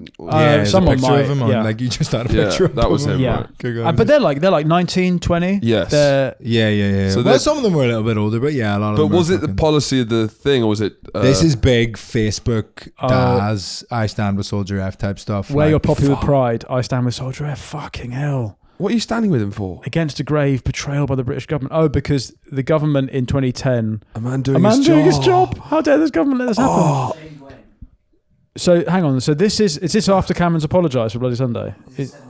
Someone might. Of him you just had a picture of him. That was him. Yeah. Right. But they're 19, 20. Yes. Yeah. So some of them were a little bit older, but a lot of them. But was it the policy of the thing, or was it? This is big Facebook Daz, I stand with Soldier F type stuff. Where you're popular with pride, I stand with Soldier F. Fucking hell. What are you standing with him for? Against a grave betrayal by the British government. Oh, because the government in 2010... A man doing his job. How dare this government let this happen? So, hang on. So is this after Cameron's apologised for Bloody Sunday? 7 years ago.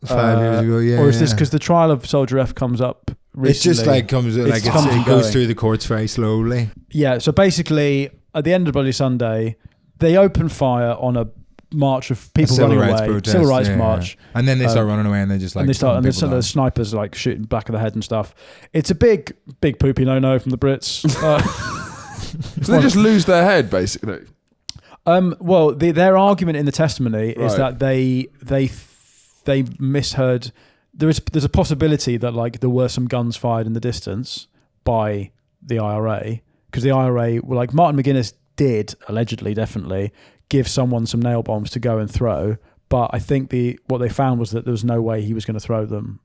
5 years ago, yeah. Or is this because the trial of Soldier F comes up recently? It's just it goes through the courts very slowly. Yeah, so basically, at the end of Bloody Sunday, they open fire on a march of people running away, civil rights march, and then they start running away, and they just the snipers shooting back of the head and stuff. It's a big poopy no from the Brits. So they just lose their head basically. Well, their argument in the testimony is that they misheard. There's a possibility that like there were some guns fired in the distance by the IRA, because the IRA were like, Martin McGuinness did allegedly, definitely give someone some nail bombs to go and throw, but I think what they found was that there was no way he was going to throw them,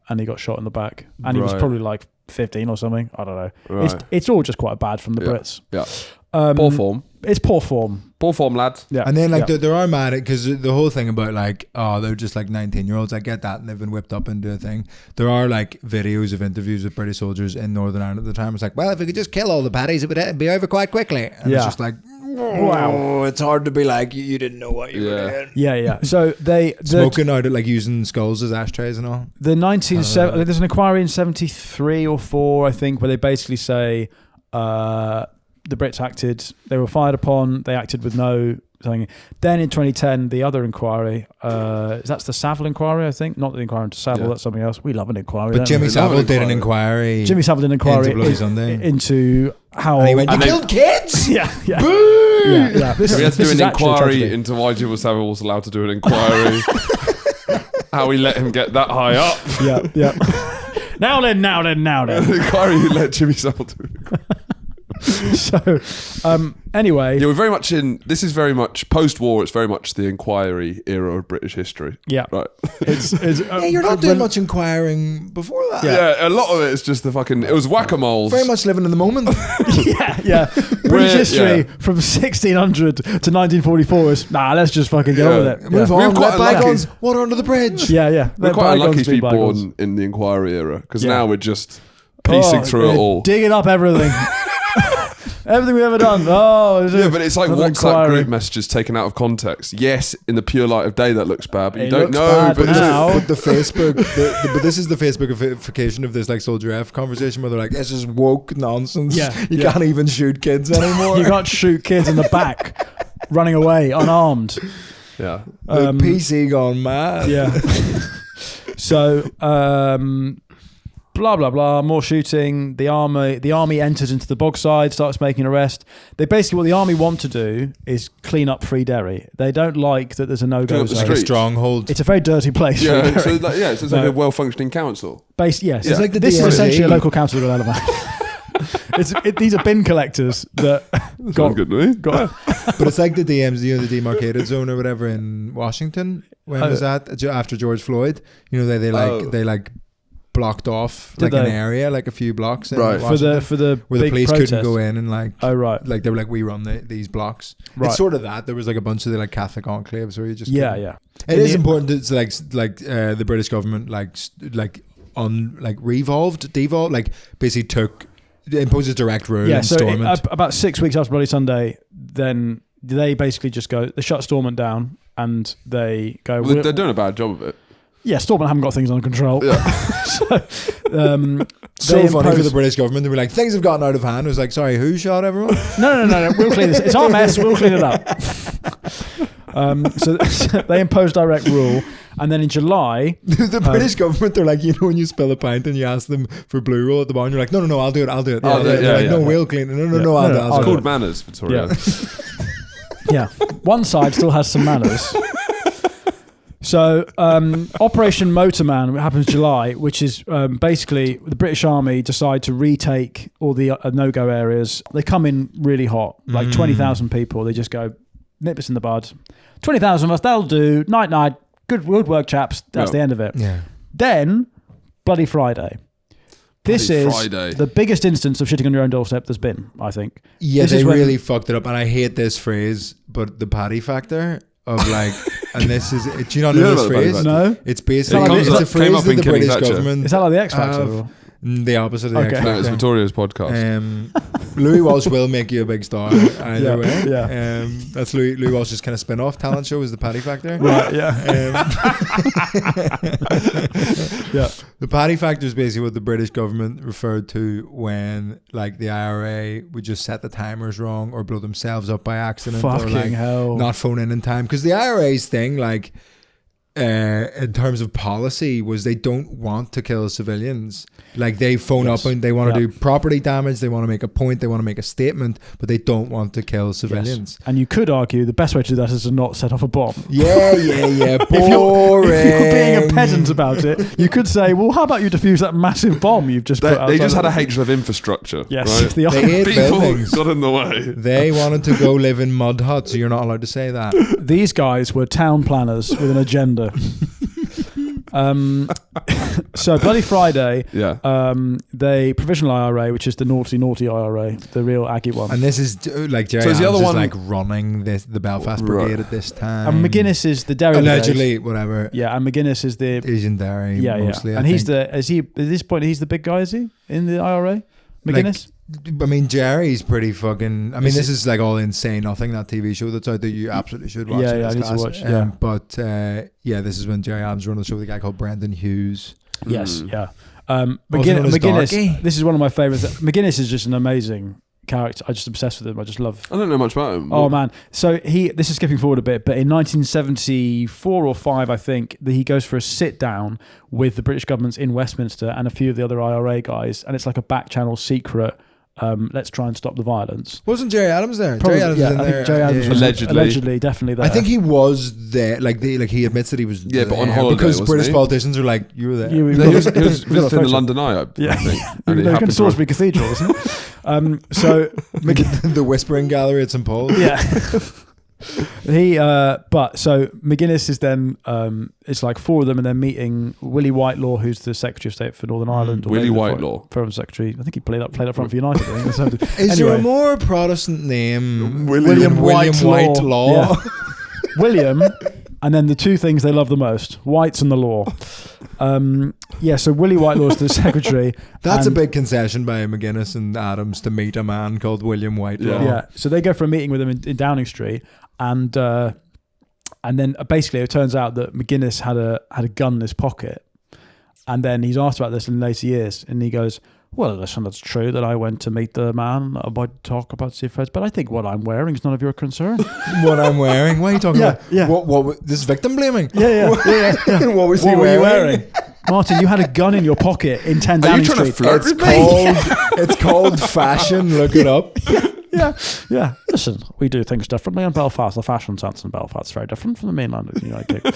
and he got shot in the back, and he was probably like 15 or something. I don't know. Right. It's all just quite bad from the Brits. Yeah. Poor form. It's poor form. Poor form, lads. Yeah. And then like there are mad because the whole thing about like, oh, they're just like 19-year-olds. I get that, and they've been whipped up into a thing. There are like videos of interviews with British soldiers in Northern Ireland at the time. It's like, well, if we could just kill all the paddies, it would be over quite quickly. And it's just like, wow, it's hard to be like, you didn't know what you were doing. Yeah. So smoking out, like using skulls as ashtrays and all. There's an inquiry in 73 or 4, I think, where they basically say the Brits acted, they were fired upon, they acted with no something. Then in 2010, the other inquiry, that's the Savile inquiry, I think. Not the inquiry into Savile, that's something else. We love an inquiry. But Jimmy Savile did an inquiry. Jimmy Savile did an inquiry into how... And he went, you killed kids? Yeah. Boo! Yeah. We had to do an inquiry into why Jimmy Savile was allowed to do an inquiry. How he let him get that high up. Yeah. Now then. The inquiry who let Jimmy Savile do an inquiry. So, anyway, we're very much this is very much post-war. It's very much the inquiry era of British history. Yeah, right. You're not doing much inquiring before that. Yeah, a lot of it is just it was whack-a-mole. Very much living in the moment. yeah. British history from 1600 to 1944 is let's just fucking get on with it. Move on. Let bygones. Water under the bridge. Yeah. We're quite unlucky to be born in the inquiry era, because now we're just piecing through it all, digging up everything. Everything we've ever done. But it's like WhatsApp group messages taken out of context. Yes, in the pure light of day that looks bad, but you don't know. But the Facebook, but this is the Facebookification of this like Soldier F conversation where they're like, it's just woke nonsense. You can't even shoot kids anymore. You can't shoot kids in the back, running away unarmed. Yeah, the PC gone mad. Yeah. So. Blah blah blah. More shooting. The army enters into the bogside, starts making arrest. They basically, what the army want to do is clean up Free Derry. They don't like that there's a no-go zone. Like a stronghold. It's a very dirty place. Yeah, so it's like a well-functioning council. Yes, it's like this is essentially a local council of Alabama. These are bin collectors that got. But it's like the DMs, the demarcated zone or whatever in Washington. When was that? After George Floyd, they blocked off an area, like a few blocks in Washington, for the where the police couldn't go in and like they were like, we run these blocks. It's sort of that. There was like a bunch of the like Catholic enclaves where you just It is important to the British government devolved, like basically imposes direct rule. Yeah, and so Stormont. About 6 weeks after Bloody Sunday, then they basically just they shut Stormont down and they go. Well, they're doing a bad job of it. Yeah, Stormont haven't got things under control. Yeah. So funny for the British government. They were like, things have gotten out of hand. It was like, sorry, who shot everyone? No. We'll clean this. It's our mess. We'll clean it up. So they imposed direct rule. And then in July... the British government, they're like, when you spill a pint and you ask them for blue roll at the bar, and you're like, no, I'll do it. We'll clean it. No, I'll do it. It's called manners, Vittorio. Yeah. One side still has some manners. So Operation Motorman happens July, which is basically the British Army decide to retake all the no-go areas. They come in really hot, like 20,000 people. They just go, nip this in the bud. 20,000 of us, that'll do. Night. Good work, chaps. That's the end of it. Yeah. Then, Bloody Friday. This is the biggest instance of shitting on your own doorstep there's been, I think. Yeah, they really fucked it up. And I hate this phrase, but the paddy factor... of like, and this is, do you not know this phrase? No. It's basically, it's a phrase that the British government... Is that like the X Factor? The opposite of the X Factor. No, it's Vittorio's podcast. Louis Walsh will make you a big star either way. Yeah. That's Louis Walsh's kind of spin-off talent show is the Paddy Factor. Right, yeah. The Paddy Factor is basically what the British government referred to when like the IRA would just set the timers wrong or blow themselves up by accident. Fucking or like hell. Not phone in time. Because the IRA's thing, like, in terms of policy was they don't want to kill civilians. Like they phone up and they want to do property damage, they want to make a point, they want to make a statement, but they don't want to kill civilians. And you could argue the best way to do that is to not set off a bomb. Yeah. Boring. If you're being a peasant about it, you could say, well, how about you defuse that massive bomb you've just put outside? They just had a hatred of infrastructure. Yes. Right? They ate people buildings. got in the way. They wanted to go live in mud huts, so you're not allowed to say that. These guys were town planners with an agenda. So Bloody Friday, they provisional IRA, which is the naughty IRA, the real Aggie one. And this is like Jerry Adams the other one, like running the Belfast Brigade at this time. And McGuinness is the Derry allegedly, whatever. Yeah, and McGuinness is the Asian Derry. Mostly, and he's at this point he's the big guy, is he, in the IRA? McGuinness. I mean, Jerry's pretty fucking. I mean, this is like all Insane Nothing, that TV show that's out there. You absolutely should watch. I need to watch. But this is when Jerry Adams running the show with a guy called Brendan Hughes. Yes, McGuinness. This is one of my favorites. McGuinness is just an amazing character. I'm just obsessed with him. I just love. I don't know much about him. Oh man! So this is skipping forward a bit, but in 1974 or 5, I think, he goes for a sit down with the British governments in Westminster and a few of the other IRA guys, and it's like a back channel secret. Let's try and stop the violence. Wasn't Jerry Adams there? Probably, Jerry Adams was in there. Jerry Adams was allegedly definitely there. I think he was there. Like he admits that he was. Yeah, but on holiday because British politicians are like, you were there. He was visiting the London Eye. I think. And he happened to Salisbury Cathedral, wasn't it? So the Whispering Gallery at St Paul's. Yeah. So McGuinness is then it's like 4 of them, and they're meeting Willie Whitelaw, who's the Secretary of State for Northern Ireland. Willie Whitelaw, Foreign Secretary. I think he played up front for United. I think. Is there a more Protestant name? William Whitelaw. Yeah. William, and then the 2 things they love the most: whites and the law. So Willie Whitelaw's the secretary. That's a big concession by McGuinness and Adams to meet a man called William Whitelaw. Yeah. So they go for a meeting with him in Downing Street, and then basically it turns out that McGuinness had a gun in his pocket, and then he's asked about this in later years, and he goes, "Well, listen, it's true that I went to meet the man about talk about CFS, but I think what I'm wearing is none of your concern." What I'm wearing? What are you talking about? Yeah. What? This is victim blaming. Yeah. What was he wearing? Martin, you had a gun in your pocket in 10 Downing Street. It's called fashion. Look it up. Yeah. Listen, we do things differently in Belfast. The fashion sense in Belfast is very different from the mainland of the United Kingdom.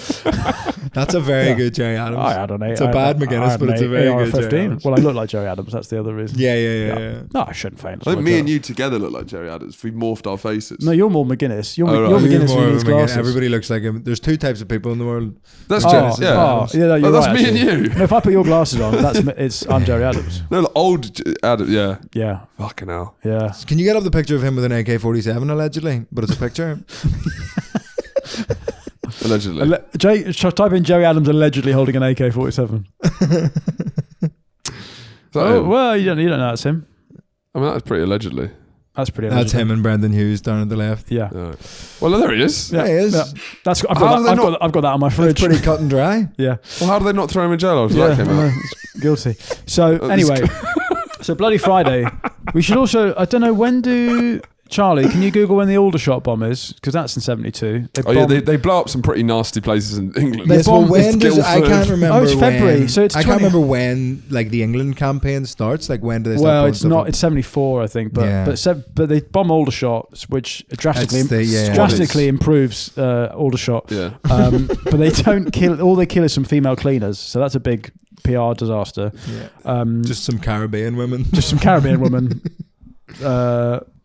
That's a very good Jerry Adams. I had an 8. It's a bad McGuinness, but it's a very good Jerry Adams. Well, I look like Jerry Adams. That's the other reason. Yeah. No, I shouldn't faint. I think me and you together look like Jerry Adams. We morphed our faces. No, you're more McGuinness. You're McGuinness with these glasses. Everybody looks like him. There's 2 types of people in the world. That's Jerry. That's right, me and you. No, if I put your glasses on, I'm Jerry Adams. No, old Adams. Yeah. Fucking hell. Yeah. Can you get up the picture of him with an AK-47 allegedly? But it's a picture. Allegedly. Type in Jerry Adams allegedly holding an AK-47. Well, you don't know that's him. I mean, that's pretty allegedly. That's pretty. That's him and Brendan Hughes down at the left. Yeah. Well, there he is. Yeah, he is. Yeah. I've got that on my fridge. It's pretty cut and dry. Yeah. Well, how did they not throw him in jail after that came out? Guilty. So anyway, so Bloody Friday. We should also. I don't know when do. Charlie, can you Google when the Aldershot bomb is? Because that's in 72. They blow up some pretty nasty places in England. Yes, I can't remember. Oh, it's February. So it's. I can't remember when like the England campaign starts. Like when do they? Well, it's not. It's 74, I think. But they bomb Aldershot, which drastically improves Aldershot. Yeah. But they don't kill. All they kill is some female cleaners. So that's a big PR disaster. Yeah. Just some Caribbean women.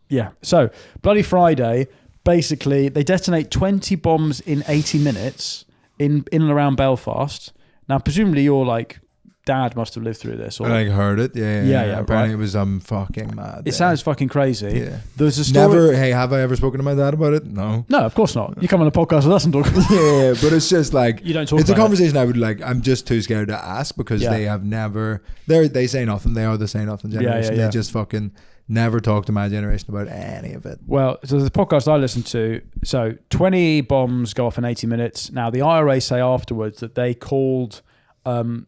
Yeah. So Bloody Friday, basically, they detonate 20 bombs in 80 minutes in and around Belfast. Now, presumably, your dad must have lived through this. Or, I heard it. Yeah. Apparently, right. It was fucking mad. It sounds fucking crazy. Yeah. There's a story. Have I ever spoken to my dad about it? No, of course not. You come on a podcast with us and talk. Yeah, but it's just like you don't talk. It's a conversation I would like. I'm just too scared to ask because they have never. They say nothing. They are the say nothing generation. They just fucking. Never talk to my generation about any of it. Well, so the podcast I listened to, 20 bombs go off in 80 minutes. Now, the IRA say afterwards that they called... it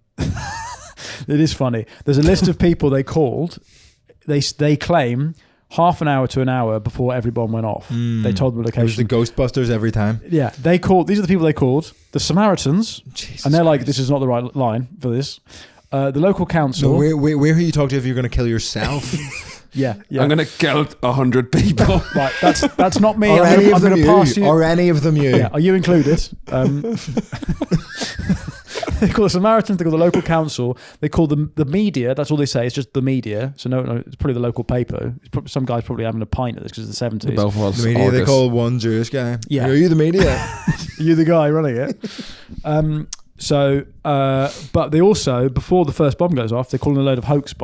is funny. There's a list of people they called. They claim half an hour to an hour before every bomb went off. They told them the location. It was the Ghostbusters every time. Yeah, these are the people they called, the Samaritans, Jesus and they're like, this is not the right line for this. The local council. No, where are you talking to if you're going to kill yourself? Yeah. I'm going to kill 100 people. Right, that's not me. Or I'm going to pass you. Or any of them you. Yeah, are you included? They call the Samaritans, they call the local council, they call them the media. That's all they say. It's just the media. So no, it's probably the local paper. Some guy's probably having a pint at this because it's the 70s. The media, Argus. they call one Jewish guy. Yeah. Are you the media? Are you the guy running it? But they also, before the first bomb goes off, they're calling a load of hoax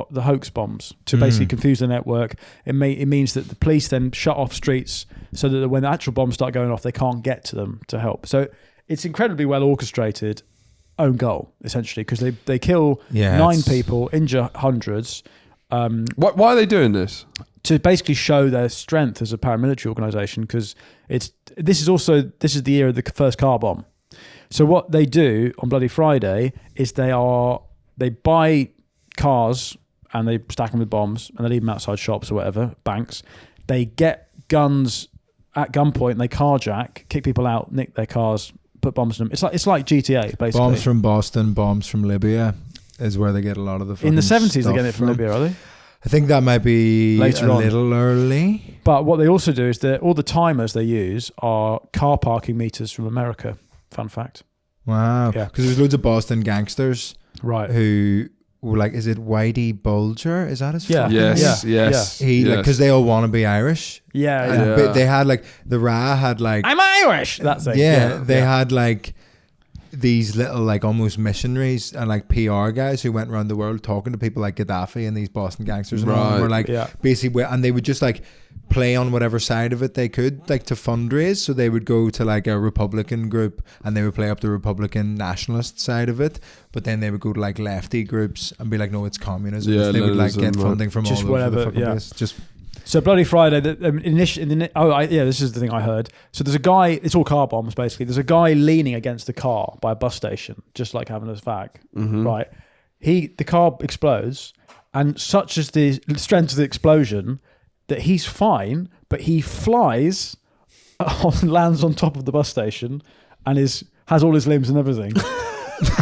bombs to basically confuse the network. It means that the police then shut off streets so that when the actual bombs start going off, they can't get to them to help. So it's incredibly well orchestrated. Own goal, essentially, because they kill 9 people, injure hundreds. Why are they doing this? To basically show their strength as a paramilitary organisation, because this is the year of the first car bomb. So what they do on Bloody Friday is they buy cars and they stack them with bombs and they leave them outside shops or whatever, banks. They get guns at gunpoint and they carjack, kick people out, nick their cars, put bombs in them. It's like GTA, basically. Bombs from Boston, bombs from Libya is where they get a lot of the. In the 70s, they get it from Libya, are they? I think that might be later a little early. But what they also do is that all the timers they use are car parking meters from America. Fun fact. Wow. Yeah. Because there's loads of Boston gangsters, right? Who were like, is it Whitey Bulger? Is that his? Yeah. Yes. He like because they all want to be Irish. Yeah. But they had like the Ra had like I'm Irish. That's it. Yeah. They had like these little like almost missionaries and like PR guys who went around the world talking to people like Gaddafi and these Boston gangsters and all, and were like basically, and they would just like play on whatever side of it they could, like to fundraise. So they would go to like a Republican group and they would play up the Republican nationalist side of it, but then they would go to like lefty groups and be like, no, it's communism. They would like get funding from just all whatever, over the fucking place. Just so Bloody Friday. This is the thing I heard. So there's a guy. It's all car bombs basically. There's a guy leaning against the car by a bus station, just like having a fag. Right. The car explodes, and such is the strength of the explosion that he's fine, but he flies, lands on top of the bus station, and has all his limbs and everything.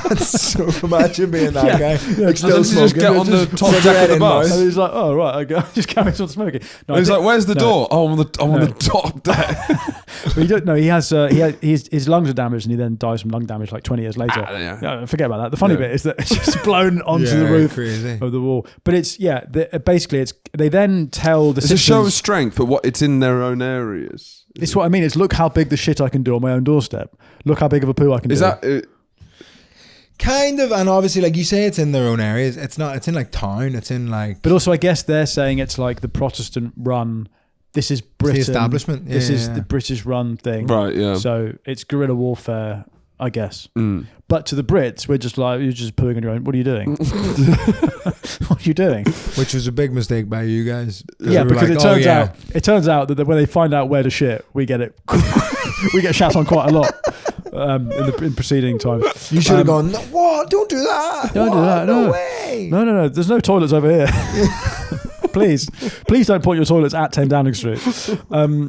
That's so. Imagine being that guy. Yeah, like still smoking. Just get on the top deck of the bus. And he's like, oh right, I just carry on smoking. No, he's like, where's the door? Oh, I'm on the top deck. But you don't know. He has his lungs are damaged, and he then dies from lung damage like 20 years later. Forget about that. The funny bit is that it's just blown onto the roof of the wall. But basically they then tell the. It's a show of strength, but it's in their own areas. It's what I mean. It's look how big the shit I can do on my own doorstep. Look how big of a poo I can do. Is that? Kind of, and obviously, like you say, it's in their own areas. It's not. It's in like town. It's in like. But also, I guess they're saying it's like the Protestant run. This is Britain. It's the establishment. This is the British run thing. Right. Yeah. So it's guerrilla warfare, I guess. But to the Brits, we're just like, you're just pooing on your own. What are you doing? What are you doing? Which was a big mistake by you guys. Yeah, because like, it turns out that when they find out where to shit, we get it. We get shat on quite a lot. In preceding times. You should have gone, no, what? Don't do that. Don't do that. No way. No. There's no toilets over here. Please don't point your toilets at 10 Downing Street. They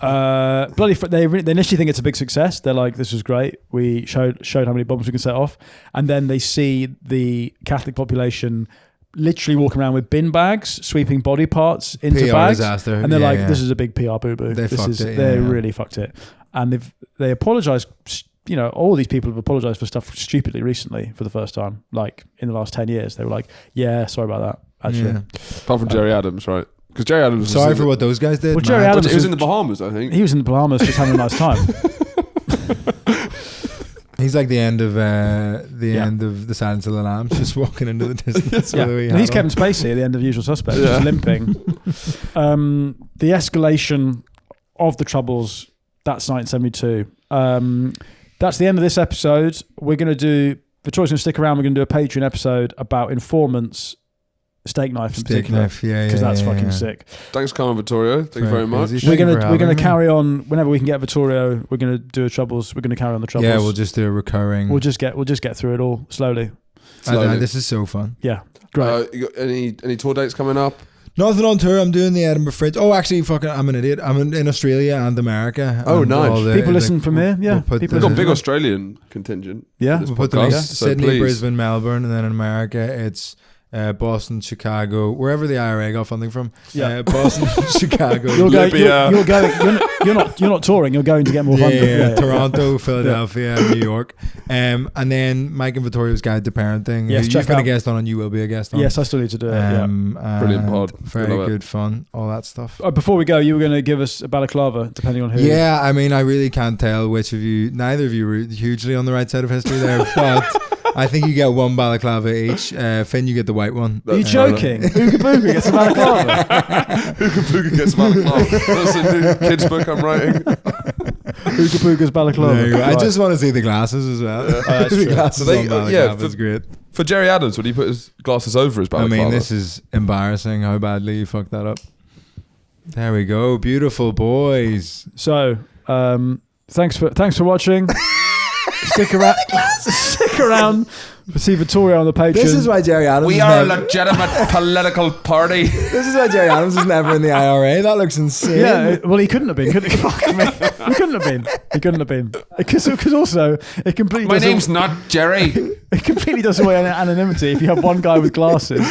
initially think it's a big success. They're like, this was great. We showed how many bombs we can set off. And then they see the Catholic population literally walking around with bin bags, sweeping body parts into PR bags. Disaster. And they're this is a big PR boo-boo. They really fucked it. And they apologized. You know, all these people have apologized for stuff stupidly recently for the first time. Like in the last 10 years, they were like, "Yeah, sorry about that." Actually, apart from Jerry Adams, right? Because Jerry Adams. Sorry for what those guys did. Well, Jerry Adams was in the Bahamas, I think. He was in the Bahamas, just having a nice time. He's like the end of the Silence of the Lambs, just walking into the distance. He's Kevin Spacey at the end of Usual Suspects, just limping. The escalation of the Troubles. That's 1972. That's the end of this episode. We're going to do. Vittoria's going to stick around. We're going to do a Patreon episode about informants. Steak knife in particular, because that's fucking sick. Thanks, Carmen Vittorio. Thank you very much. We're gonna carry on whenever we can get Vittorio. We're gonna do a Troubles. We're gonna carry on the Troubles. Yeah, we'll just do a recurring. We'll just get through it all slowly. This is so fun. Yeah, great. You got any tour dates coming up? Nothing on tour. I'm doing the Edinburgh Fringe. Oh, actually, I'm an idiot. I'm in Australia and America. Oh, and nice. People listen from here. Yeah. We've got a big Australian contingent. Yeah. We'll put the Sydney, Brisbane, Melbourne, and then in America, it's Boston, Chicago, wherever the IRA got funding from. Yeah. Boston, Chicago. You're not touring. You're going to get more funding. Yeah. Toronto, Philadelphia, New York. And then Mike and Vittorio's Guide to Parenting. Yes, you've been a guest on and you will be a guest on. Yes, I still need to do it. Brilliant pod. Very good fun. All that stuff. Before we go, you were going to give us a balaclava, depending on who. Yeah, I mean, I really can't tell which of you. Neither of you were hugely on the right side of history there, but I think you get one balaclava each. Finn, you get the white one. Are you joking? Ooga Booga gets a balaclava. Ooga Booga gets a balaclava. That's a new kids book I'm writing. Ooga Booga's balaclava. Right. I just want to see the glasses as well. Yeah. That's the true. glasses on balaclava is great. For Jerry Adams, would he put his glasses over his balaclava? I mean, this is embarrassing how badly you fucked that up. There we go. Beautiful boys. So, thanks for watching. Stick around for see Vittorio on the Patreon. This is why Jerry Adams. We are a legitimate political party. This is why Jerry Adams is never in the IRA. That looks insane. Yeah, well, he couldn't have been. Couldn't he? Fuck me. He couldn't have been. Because also it completely. My name's not Jerry. It completely does away anonymity if you have one guy with glasses.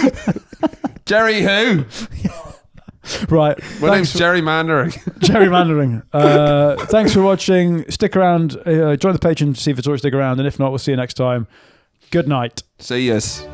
Jerry who? Right. My name's gerrymandering. Gerrymandering. Thanks for watching. Stick around. Join the Patreon to see Vittorio stick around. And if not, we'll see you next time. Good night. See yous.